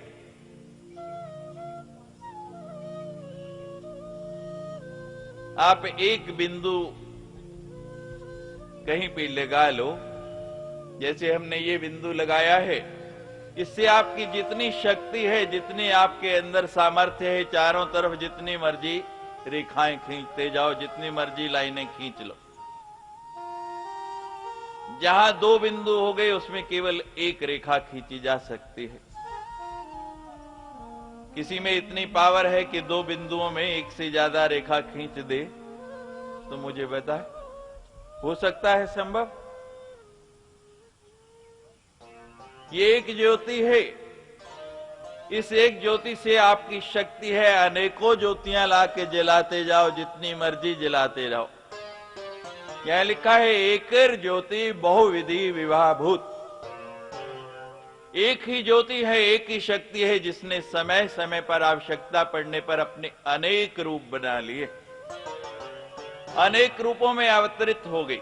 आप एक बिंदु कहीं पे लगा लो, जैसे हमने ये बिंदु लगाया है, इससे आपकी जितनी शक्ति है, जितनी आपके अंदर सामर्थ्य है, चारों तरफ जितनी मर्जी रेखाएं खींचते जाओ, जितनी मर्जी लाइनें खींच लो। जहां दो बिंदु हो गए उसमें केवल एक रेखा खींची जा सकती है। किसी में इतनी पावर है कि दो बिंदुओं में एक से ज्यादा रेखा खींच दे, तो मुझे बताए, हो सकता है संभव? ये एक ज्योति है, इस एक ज्योति से आपकी शक्ति है, अनेकों ज्योतियां लाके जलाते जाओ, जितनी मर्जी जलाते जाओ। यहां लिखा है एकर ज्योति बहुविधि विवाहभूत। एक ही ज्योति है, एक ही शक्ति है, जिसने समय समय पर आवश्यकता पड़ने पर अपने अनेक रूप बना लिए, अनेक रूपों में अवतरित हो गई।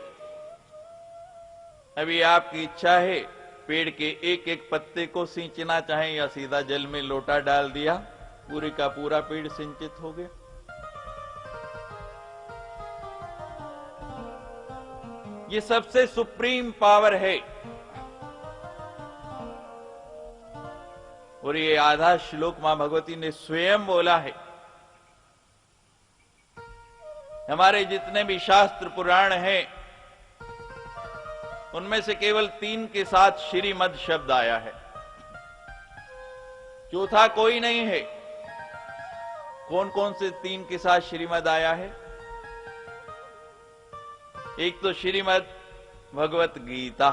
अभी आपकी इच्छा है पेड़ के एक एक पत्ते को सींचना चाहें, या सीधा जल में लोटा डाल दिया, पूरे का पूरा पेड़ सिंचित हो गया। ये सबसे सुप्रीम पावर है, और ये आधा श्लोक मां भगवती ने स्वयं बोला है। हमारे जितने भी शास्त्र पुराण हैं, उनमें से केवल 3 के साथ श्रीमद् शब्द आया है, चौथा कोई नहीं है। कौन कौन से 3 के साथ श्रीमद् आया है? एक तो श्रीमद् भगवत गीता,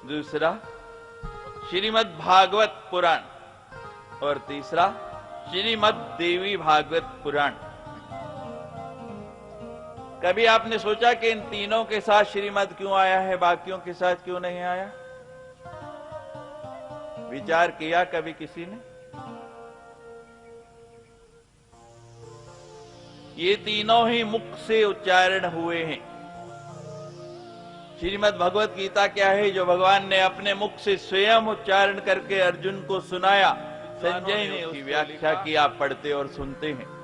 दूसरा श्रीमद् भागवत पुराण और तीसरा श्रीमद् देवी भागवत पुराण। कभी आपने सोचा कि इन तीनों के साथ श्रीमद् क्यों आया है, बाकियों के साथ क्यों नहीं आया? विचार किया कभी किसी ने? ये तीनों ही मुख से उच्चारण हुए हैं। श्रीमद् भगवत गीता क्या है? जो भगवान ने अपने मुख से स्वयं उच्चारण करके अर्जुन को सुनाया। संजय ने उसकी व्याख्या की, आप पढ़ते और सुनते हैं।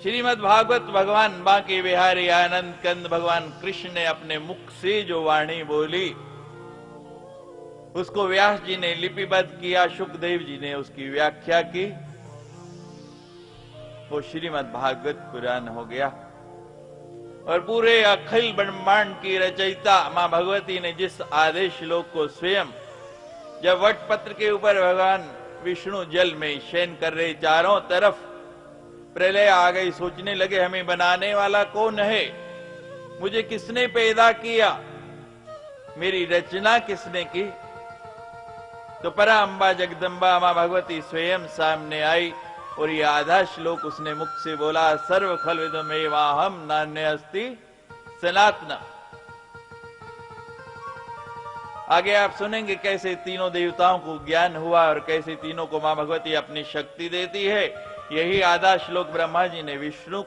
श्रीमद् भागवत भगवान बांके बिहारी आनंद कंद भगवान कृष्ण ने अपने मुख से जो वाणी बोली, उसको व्यास जी ने लिपिबद्ध किया, सुखदेव जी ने उसकी व्याख्या की, वो श्रीमद् भागवत पुराण हो गया। और पूरे अखिल ब्रह्मांड की रचयिता मां भगवती ने जिस आदेश श्लोक को स्वयं, जब वट पत्र के ऊपर भगवान विष्णु जल में शयन कर रहे, चारों तरफ प्रलय आ गई, सोचने लगे हमें बनाने वाला कौन है, मुझे किसने पैदा किया, मेरी रचना किसने की? तो पराम्बा जगदम्बा मां भगवती स्वयं सामने आई और ये आधा श्लोक उसने मुख से बोला, सर्व खलविदमेवाहम नान्यस्ति सनातनम। आगे आप सुनेंगे कैसे तीनों देवताओं को ज्ञान हुआ और कैसे तीनों को मां भगवती अपनी शक्ति देती है। यही आधा श्लोक ब्रह्मा जी ने विष्णु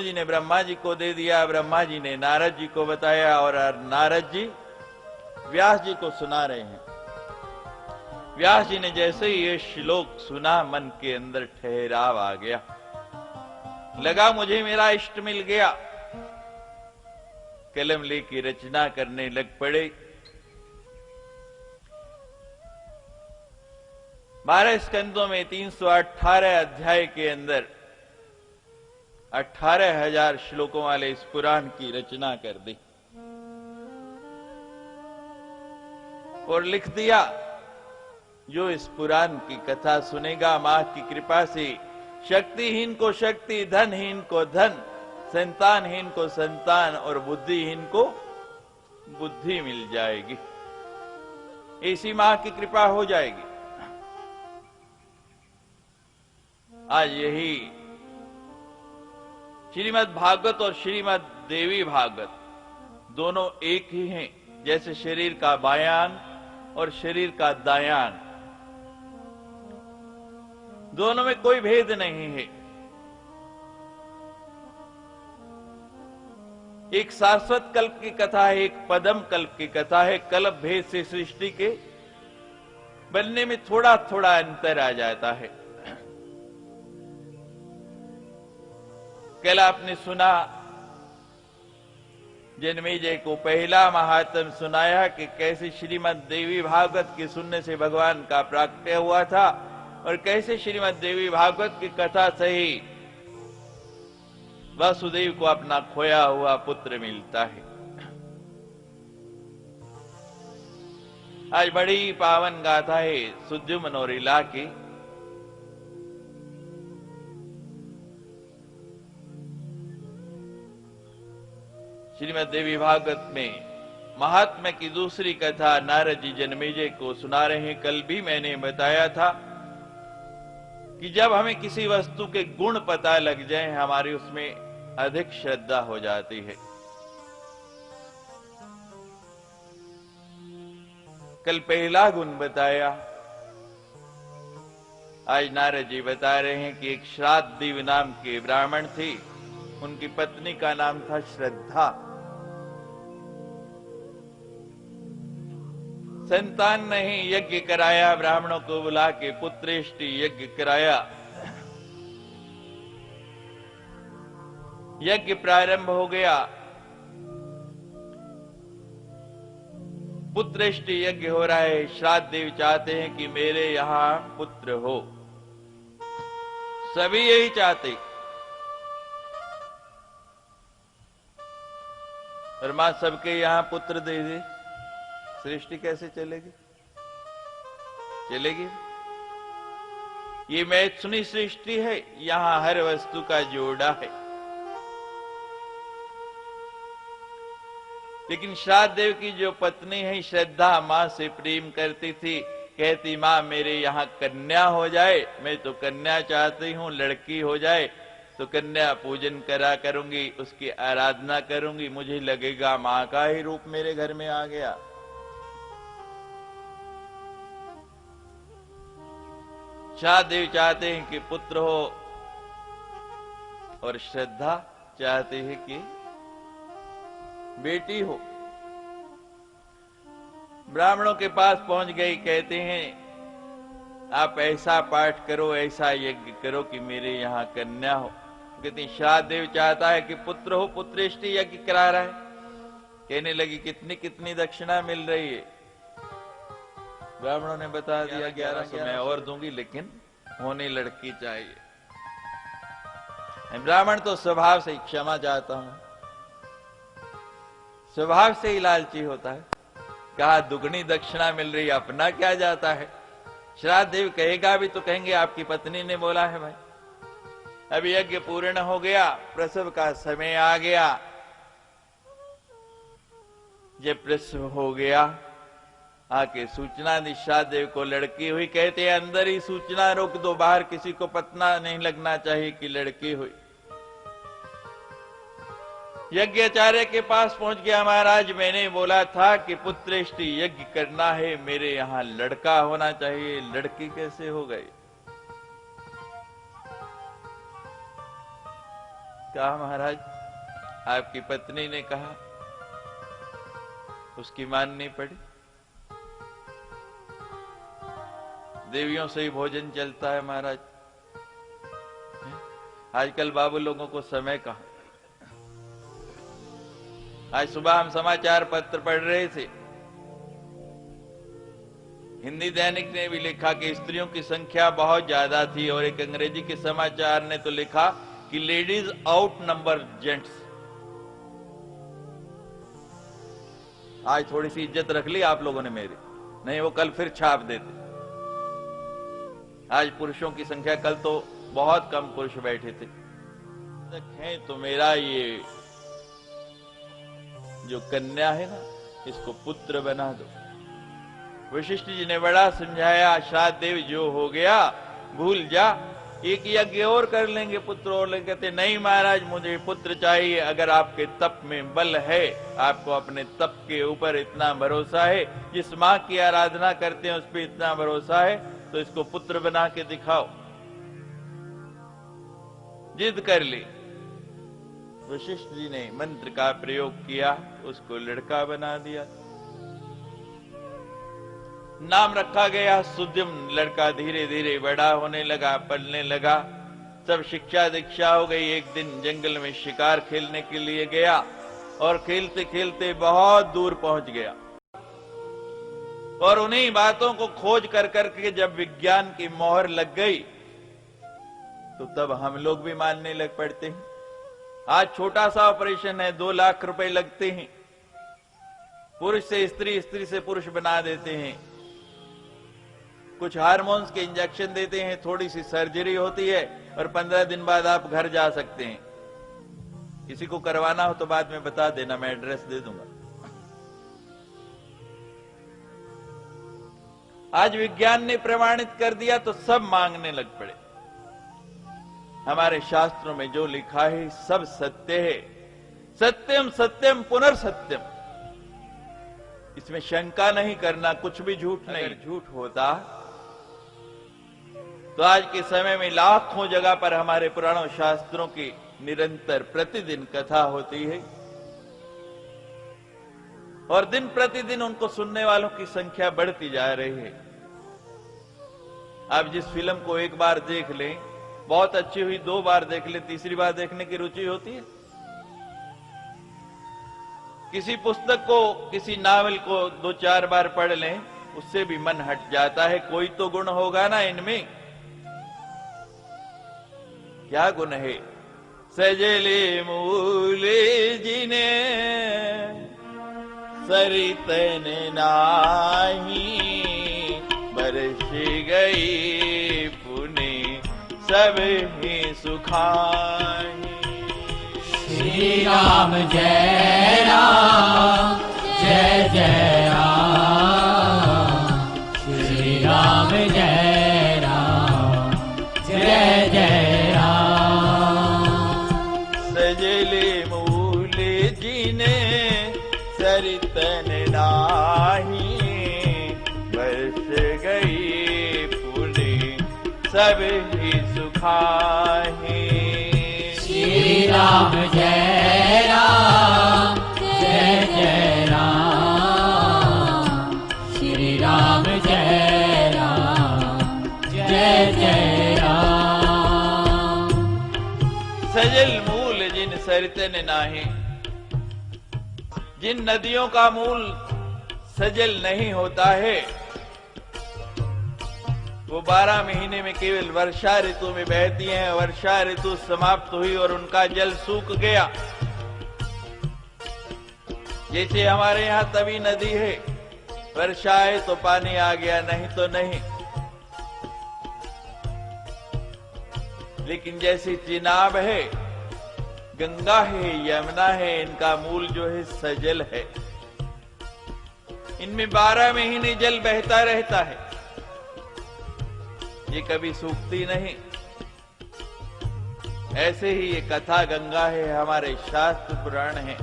जी ने ब्रह्मा जी को दे दिया, ब्रह्मा जी ने नारद जी को बताया और नारद जी व्यास जी को सुना रहे हैं। व्यास जी ने जैसे ही ये श्लोक सुना, मन के अंदर ठहराव आ गया, लगा मुझे मेरा इष्ट मिल गया। कलम लेके रचना करने लग पड़े। 12 स्कंदों में 318 अध्याय के अंदर 18,000 श्लोकों वाले इस पुराण की रचना कर दी और लिख दिया। जो इस पुराण की कथा सुनेगा, मां की कृपा से शक्तिहीन को शक्ति, धनहीन को धन, संतानहीन को संतान और बुद्धिहीन को बुद्धि मिल जाएगी। ऐसी मां की कृपा हो जाएगी। आज यही श्रीमद् भागवत और श्रीमद् देवी भागवत दोनों एक ही हैं, जैसे शरीर का बायान और शरीर का दायान, दोनों में कोई भेद नहीं है। एक शाश्वत कल्प की कथा है, एक पदम कल्प की कथा है। कल्प भेद से सृष्टि के बनने में थोड़ा थोड़ा अंतर आ जाता है। कल आपने सुना, जन्मेजय को पहला महात्म सुनाया कि कैसे श्रीमद् देवी भागवत के सुनने से भगवान का प्राकट्य हुआ था और कैसे श्रीमद् देवी भागवत की कथा से ही वासुदेव को अपना खोया हुआ पुत्र मिलता है। आज बड़ी पावन गाथा है सुद्युम्न और इला की। श्रीमद् देवी भागवत में महात्मा की दूसरी कथा नारद जी जन्मेजय को सुना रहे हैं। कल भी मैंने बताया था कि जब हमें किसी वस्तु के गुण पता लग जाए, हमारी उसमें अधिक श्रद्धा हो जाती है। कल पहला गुण बताया, आज नारद जी बता रहे हैं कि एक श्राद्देव नाम के ब्राह्मण थे, उनकी पत्नी का नाम था श्रद्धा। संतान नहीं, यज्ञ कराया, ब्राह्मणों को बुला के पुत्रेष्टि यज्ञ कराया। यज्ञ प्रारंभ हो गया, पुत्रेष्टि यज्ञ हो रहा है। श्राद्ध देव चाहते हैं कि मेरे यहां पुत्र हो, सभी यही चाहते। और मां सबके यहां पुत्र दे दे, सृष्टि कैसे चलेगी? चलेगी? ये मैथुनी सृष्टि है, यहां हर वस्तु का जोड़ा है। लेकिन श्राद्ध देव की जो पत्नी है श्रद्धा मां से प्रेम करती थी, कहती मां मेरे यहाँ कन्या हो जाए, मैं तो कन्या चाहती हूँ, लड़की हो जाए तो कन्या पूजन करा करूंगी, उसकी आराधना करूंगी, मुझे लगेगा मां का ही रूप मेरे घर में आ गया। श्राद्ध देव चाहते हैं कि पुत्र हो और श्रद्धा चाहते हैं कि बेटी हो। ब्राह्मणों के पास पहुंच गई, कहते हैं आप ऐसा पाठ करो, ऐसा यज्ञ करो कि मेरे यहाँ कन्या हो। कहते हैं श्राद्ध देव चाहता है कि पुत्र हो, पुत्रेष्टि यज्ञ करा रहा है। कहने लगी कितनी कितनी दक्षिणा मिल रही है। ब्राह्मणों ने बता दिया 1100 मैं और दूंगी, लेकिन होने लड़की चाहिए। ब्राह्मण तो स्वभाव से क्षमा चाहता हूं, स्वभाव से ही लालची होता है। कहा दुगनी दक्षिणा मिल रही, अपना क्या जाता है। श्राद्ध देव कहेगा भी तो कहेंगे आपकी पत्नी ने बोला है भाई। अब यज्ञ पूर्ण हो गया, प्रसव का समय आ गया। जब प्रसव हो गया, आके सूचना दी श्राद्ध देव को लड़की हुई। कहते हैं अंदर ही सूचना रोक दो, बाहर किसी को पता नहीं लगना चाहिए कि लड़की हुई। यज्ञाचार्य के पास पहुंच गया, महाराज मैंने बोला था कि पुत्रेष्टि यज्ञ करना है, मेरे यहाँ लड़का होना चाहिए, लड़की कैसे हो गई। कहा महाराज आपकी पत्नी ने कहा, उसकी माननी पड़ी। देवियों से ही भोजन चलता है महाराज। आजकल बाबू लोगों को समय कहां। आज सुबह हम समाचार पत्र पढ़ रहे थे, हिंदी दैनिक ने भी लिखा कि स्त्रियों की संख्या बहुत ज्यादा थी, और एक अंग्रेजी के समाचार ने तो लिखा कि लेडीज आउट नंबर जेंट्स। आज थोड़ी सी इज्जत रख ली आप लोगों ने मेरी, नहीं वो कल फिर छाप देते। आज पुरुषों की संख्या, कल तो बहुत कम पुरुष बैठे थे। है तो मेरा ये जो कन्या है ना, इसको पुत्र बना दो। वशिष्ठ जी ने बड़ा समझाया, श्राद्ध देव जो हो गया भूल जा, एक यज्ञ और कर लेंगे, पुत्र और लेंगे। कहते नहीं महाराज मुझे पुत्र चाहिए। अगर आपके तप में बल है, आपको अपने तप के ऊपर इतना भरोसा है, जिस मां की आराधना करते हैं उस पर इतना भरोसा है, तो इसको पुत्र बना के दिखाओ। जिद कर ली। वशिष्ठ जी ने मंत्र का प्रयोग किया, उसको लड़का बना दिया। नाम रखा गया सुद्युम। लड़का धीरे धीरे बड़ा होने लगा, पलने लगा, सब शिक्षा दीक्षा हो गई। एक दिन जंगल में शिकार खेलने के लिए गया, और खेलते खेलते बहुत दूर पहुंच गया। और उन्हीं बातों को खोज कर करके जब विज्ञान की मोहर लग गई, तो तब हम लोग भी मानने लग पड़ते हैं। आज छोटा सा ऑपरेशन है, 2 लाख रुपए लगते हैं। पुरुष से स्त्री, स्त्री से पुरुष बना देते हैं। कुछ हार्मोन्स के इंजेक्शन देते हैं, थोड़ी सी सर्जरी होती है, और 15 दिन बाद आप घर जा सकते हैं। किसी को करवाना हो तो बाद में बता देना, मैं एड्रेस दे दूंगा। आज विज्ञान ने प्रमाणित कर दिया तो सब मांगने लग पड़े। हमारे शास्त्रों में जो लिखा है सब सत्य है। सत्यम सत्यम पुनर्सत्यम, इसमें शंका नहीं करना, कुछ भी झूठ नहीं। झूठ होता तो आज के समय में लाखों जगह पर हमारे पुराणों शास्त्रों की निरंतर प्रतिदिन कथा होती है, और दिन प्रतिदिन उनको सुनने वालों की संख्या बढ़ती जा रही है। आप जिस फिल्म को एक बार देख लें, बहुत अच्छी हुई, 2 बार देख ले, तीसरी बार देखने की रुचि होती है। किसी पुस्तक को, किसी नावल को 2-4 बार पढ़ लें, उससे भी मन हट जाता है। कोई तो गुण होगा ना इनमें। क्या गुण है? सजले मूले जिने सरितन नाही, बरस गई पुणे सब ही सुखाहि। श्री राम जय राम जय जय राम। श्री राम जय राम जय जय राम। सजले मूल जिने सरितन नाही, बरस गई पुण्य सब ही सुखाहि। श्री राम जय राम जय जय राम। श्री राम जय राम जय जय राम। सजल मूल जिन सरितन नाही, जिन नदियों का मूल सजल नहीं होता है, वो 12 महीने में केवल वर्षा ऋतु में बहती हैं। वर्षा ऋतु समाप्त हुई और उनका जल सूख गया। जैसे हमारे यहाँ तवी नदी है, वर्षा है तो पानी आ गया, नहीं तो नहीं। लेकिन जैसे चिनाब है, गंगा है, यमुना है, इनका मूल जो है सजल है। इनमें 12 महीने जल बहता रहता है, ये कभी सूखती नहीं। ऐसे ही ये कथा गंगा है, हमारे शास्त्र पुराण है,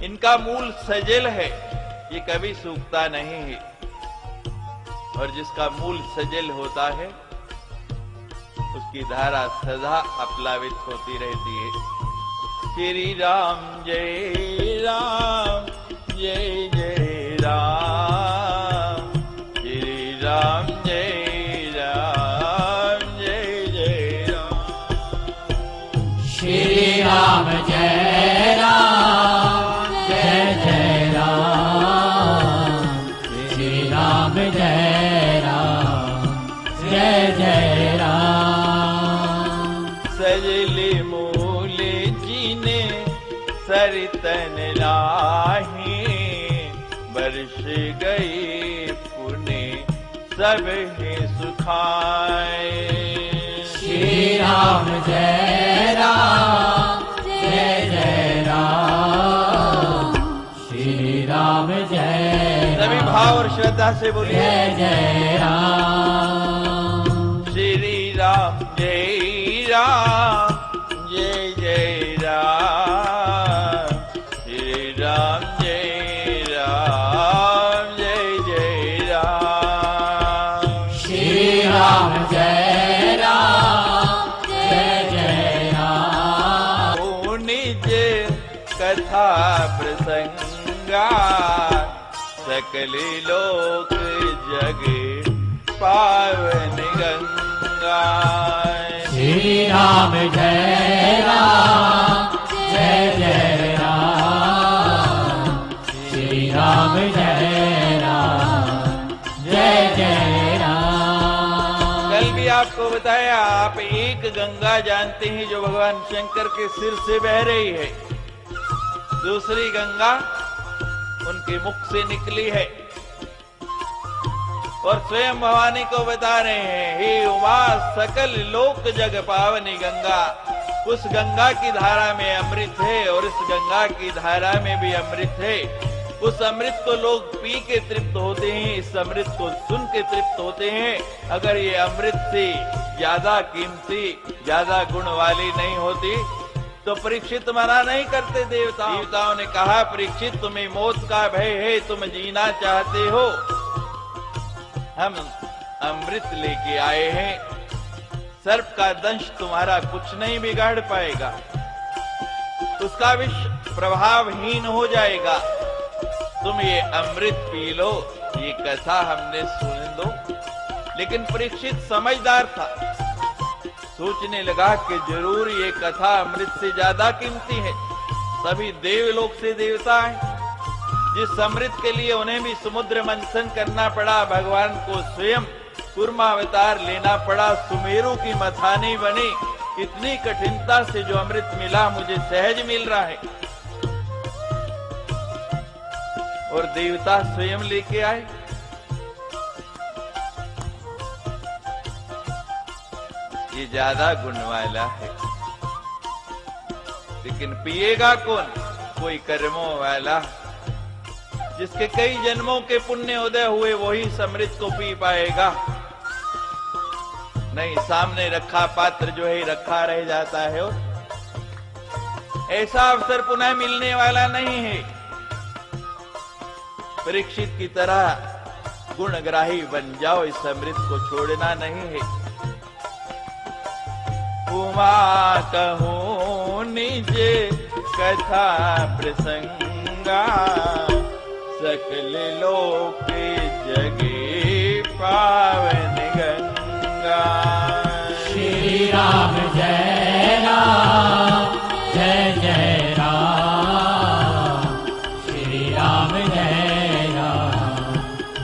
इनका मूल सजल है, ये कभी सूखता नहीं है। और जिसका मूल सजल होता है, उसकी धारा सदा अप्लावित होती रहती है। श्री राम जय राम जय जय राम। श्री राम जय राम जय जय राम। श्री राम जय राम जय जय राम। श्री राम जय राम जय जय राम। सजले मूल जीने सरितन नाही, बरस गई पुण्य सब ही सुखाए। श्री राम जय राम जय जय राम। श्री राम जय सभी भाव और श्रद्धा से बोलिए जय जय राम। श्री राम जय राम जय जय राम। श्री राम जय राम जय जय राम। श्री राम जय राम जय जय राम। ओ निज कथा प्रसंगा, सकल लोक जग पावन गंगा। श्री राम जय राम जय जय राम। श्री राम जय राम जय जय राम। कल भी आपको बताया, आप एक गंगा जानते हैं जो भगवान शंकर के सिर से बह रही है। दूसरी गंगा उनके मुख से निकली है और स्वयं भवानी को बता रहे हैं, हे उमा सकल लोक जग पावनी गंगा। उस गंगा की धारा में अमृत है और इस गंगा की धारा में भी अमृत है। उस अमृत को लोग पी के तृप्त होते हैं, इस अमृत को सुन के तृप्त होते हैं। अगर ये अमृत से ज्यादा कीमती, ज्यादा गुण वाली नहीं होती तो परीक्षित मना नहीं करते। देवताओं ने कहा, परीक्षित तुम्हें मौत का भय है, तुम जीना चाहते हो, हम अमृत लेके आए हैं। सर्प का दंश तुम्हारा कुछ नहीं बिगाड़ पाएगा, उसका विष प्रभावहीन हो जाएगा। तुम ये अमृत पी लो, ये कथा हमने सुन दो। लेकिन परीक्षित समझदार था, सोचने लगा कि जरूर ये कथा अमृत से ज्यादा कीमती है। सभी देवलोक से देवता हैं, जिस अमृत के लिए उन्हें भी समुद्र मंथन करना पड़ा, भगवान को स्वयं कूर्मावतार लेना पड़ा, सुमेरु की मथानी बनी। इतनी कठिनता से जो अमृत मिला, मुझे सहज मिल रहा है। और देवता स्वयं लेके आए। ये ज्यादा गुण वाला है। लेकिन पिएगा कौन? कोई कर्मों वाला, जिसके कई जन्मों के पुण्य उदय हुए, वही इस अमृत को पी पाएगा। नहीं, सामने रखा पात्र जो है रखा रह जाता है, और ऐसा अवसर पुनः मिलने वाला नहीं है। परीक्षित की तरह गुणग्राही बन जाओ, इस अमृत को छोड़ना नहीं है। उमा कहूं निज कथा प्रसंगा, सकल लोक जगे पावन गंगा। श्री राम जय राम, जय जय राम। श्री राम जय राम,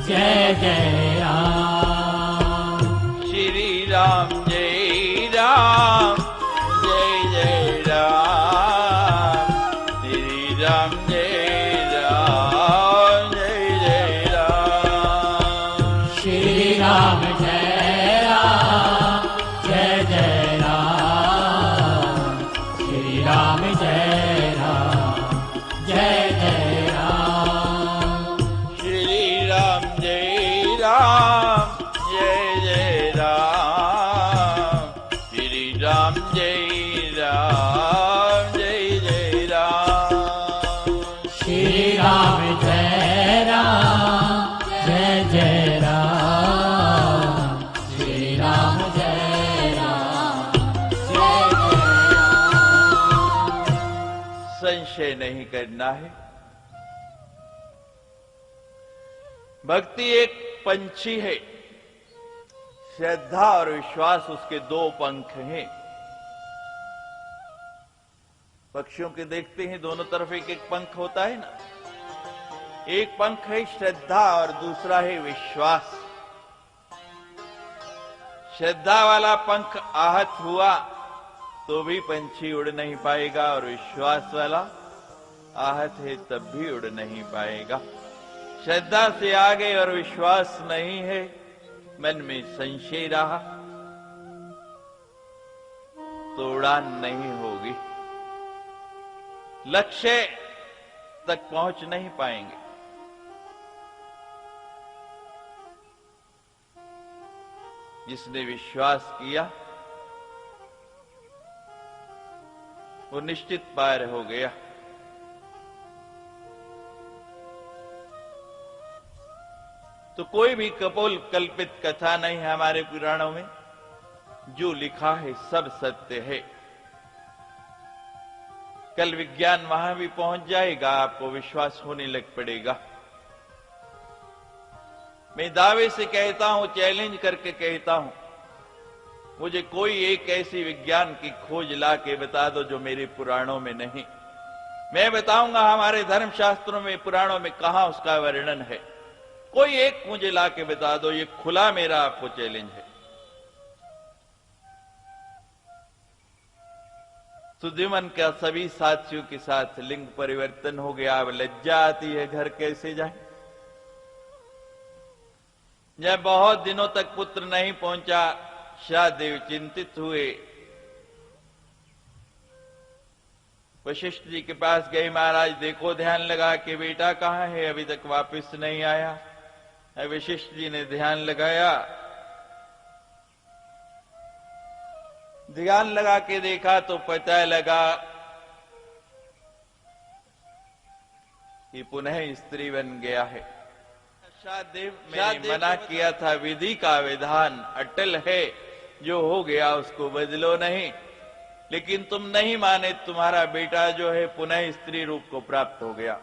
जय जय राम। श्री राम जय राम, जय जय राम। श्री राम जय राम, जय जय राम। श्री राम जय राम, जय जय राम। श्री राम जय राम, जय जय राम। श्री राम जय राम, जय जय राम। श्री राम जय राम, जय जय राम। श्री राम जय राम, जय जय राम। श्री राम जय राम, जय जय राम। संशय नहीं करना है। भक्ति एक पंछी है, श्रद्धा और विश्वास उसके दो पंख हैं। पक्षियों के देखते हैं दोनों तरफ एक एक पंख होता है ना। एक पंख है श्रद्धा और दूसरा है विश्वास। श्रद्धा वाला पंख आहत हुआ तो भी पंछी उड़ नहीं पाएगा, और विश्वास वाला आहत है तब भी उड़ नहीं पाएगा। श्रद्धा से आगे और विश्वास नहीं है, मन में संशय रहा तो उड़ान नहीं होगी, लक्ष्य तक पहुंच नहीं पाएंगे। जिसने विश्वास किया वो निश्चित पार हो गया। तो कोई भी कपोल कल्पित कथा नहीं है हमारे पुराणों में। जो लिखा है सब सत्य है। कल विज्ञान वहां भी पहुंच जाएगा, आपको विश्वास होने लग पड़ेगा। मैं दावे से कहता हूं, चैलेंज करके कहता हूं, मुझे कोई एक ऐसी विज्ञान की खोज ला के बता दो जो मेरे पुराणों में नहीं। मैं बताऊंगा हमारे धर्मशास्त्रों में, पुराणों में कहां उसका वर्णन है। कोई एक मुझे ला के बता दो, ये खुला मेरा आपको चैलेंज है। सुद्युमन का सभी साथियों के साथ लिंग परिवर्तन हो गया। अब लज्जा आती है, घर कैसे जाए। जब बहुत दिनों तक पुत्र नहीं पहुंचा, शाहदेव चिंतित हुए। वशिष्ठ जी के पास गए, महाराज देखो ध्यान लगा के बेटा कहां है, अभी तक वापस नहीं आया। वशिष्ठ जी ने ध्यान लगाया, ध्यान लगा के देखा तो पता लगा कि पुनः स्त्री बन गया है। शाहदेव, मैंने मना किया था, विधि का विधान अटल है, जो हो गया उसको बदलो नहीं। लेकिन तुम नहीं माने, तुम्हारा बेटा जो है पुनः स्त्री रूप को प्राप्त हो गया।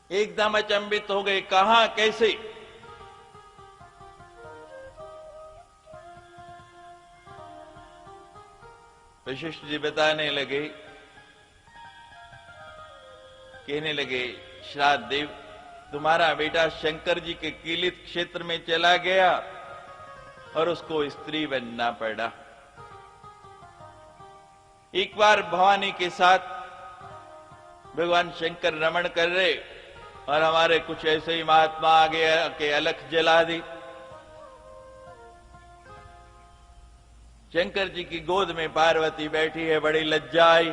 एकदम अचंभित हो गए, कहां कैसे। वशिष्ठ जी बताने लगे, कहने लगे, श्राद्ध देव, तुम्हारा बेटा शंकर जी के कीलित क्षेत्र में चला गया और उसको स्त्री बनना पड़ा। एक बार भवानी के साथ भगवान शंकर रमण कर रहे और हमारे कुछ ऐसे ही महात्मा आ गए कि अलख जला दी। शंकर जी की गोद में पार्वती बैठी है, बड़ी लज्जा आई।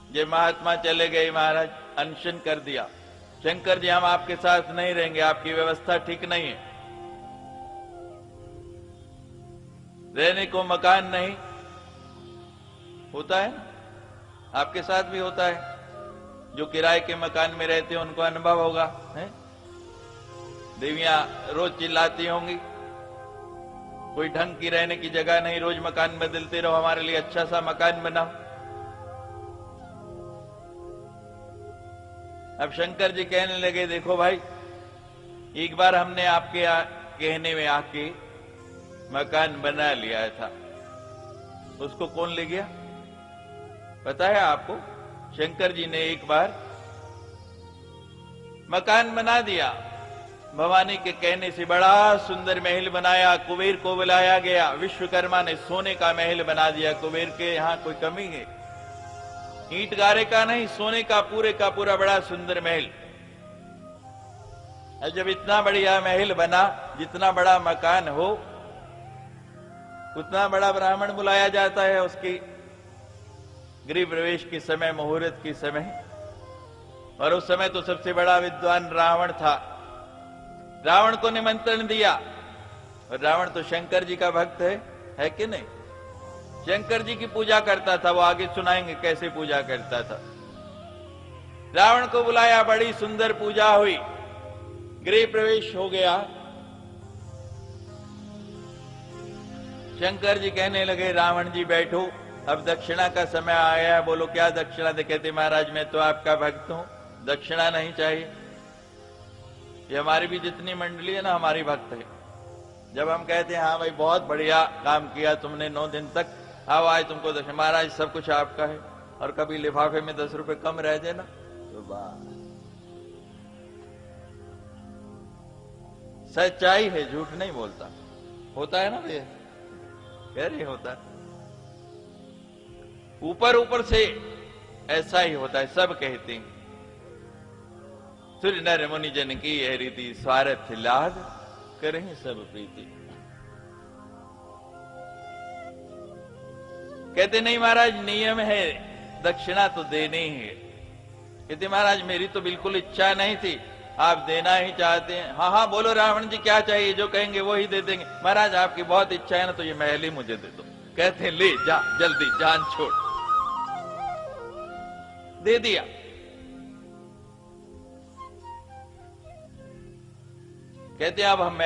ये महात्मा चले गए, महाराज अनशन कर दिया। शंकर जी हम आपके साथ नहीं रहेंगे, आपकी व्यवस्था ठीक नहीं है, रहने को मकान नहीं। होता है ना, आपके साथ भी होता है, जो किराए के मकान में रहते हैं उनको अनुभव होगा है? देवियां रोज चिल्लाती होंगी, कोई ढंग की रहने की जगह नहीं, रोज मकान बदलते रहो, हमारे लिए अच्छा सा मकान बनाओ। अब शंकर जी कहने लगे, देखो भाई, एक बार हमने आपके कहने में आके मकान बना लिया था, उसको कौन ले गया पता है आपको? शंकर जी ने एक बार मकान बना दिया, भवानी के कहने से बड़ा सुंदर महल बनाया, कुबेर को बुलाया गया, विश्वकर्मा ने सोने का महल बना दिया। कुबेर के यहां कोई कमी है? ईंट गारे का नहीं, सोने का पूरे का पूरा बड़ा सुंदर महल। और जब इतना बढ़िया महल बना, जितना बड़ा मकान हो उतना बड़ा ब्राह्मण बुलाया जाता है उसकी गृह प्रवेश के समय, मुहूर्त के समय। और उस समय तो सबसे बड़ा विद्वान रावण था, रावण को निमंत्रण दिया। और रावण तो शंकर जी का भक्त है कि नहीं? शंकर जी की पूजा करता था, वो आगे सुनाएंगे कैसे पूजा करता था। रावण को बुलाया, बड़ी सुंदर पूजा हुई, गृह प्रवेश हो गया। शंकर जी कहने लगे, रावण जी बैठो, अब दक्षिणा का समय आया है, बोलो क्या दक्षिणा दे? कहते महाराज मैं तो आपका भक्त हूं, दक्षिणा नहीं चाहिए। ये हमारी भी जितनी मंडली है ना, हमारी भक्त है। जब हम कहते हैं हाँ भाई बहुत बढ़िया काम किया तुमने 9 दिन तक, आओ आज तुमको दक्षिणा, महाराज सब कुछ आपका है, और कभी लिफाफे में 10 रुपए कम रह जाए ना तो बस। सच्चाई है, झूठ नहीं बोलता। होता है ना ये, कह रही होता है, ऊपर ऊपर से ऐसा ही होता है, सब कहते हैं। सूर्य नर मुनि जन की यह रीति, स्वार्थ लाद करें सब प्रीति। कहते नहीं महाराज नियम है, दक्षिणा तो देनी ही है। कहते महाराज मेरी तो बिल्कुल इच्छा नहीं थी, आप देना ही चाहते हैं। हाँ हाँ बोलो रावण जी क्या चाहिए, जो कहेंगे वो ही दे देंगे। महाराज आपकी बहुत इच्छा है ना, तो ये महल ही मुझे दे दो। कहते ले जा जल्दी, जान छोड़। दे दिया। कहते अब हम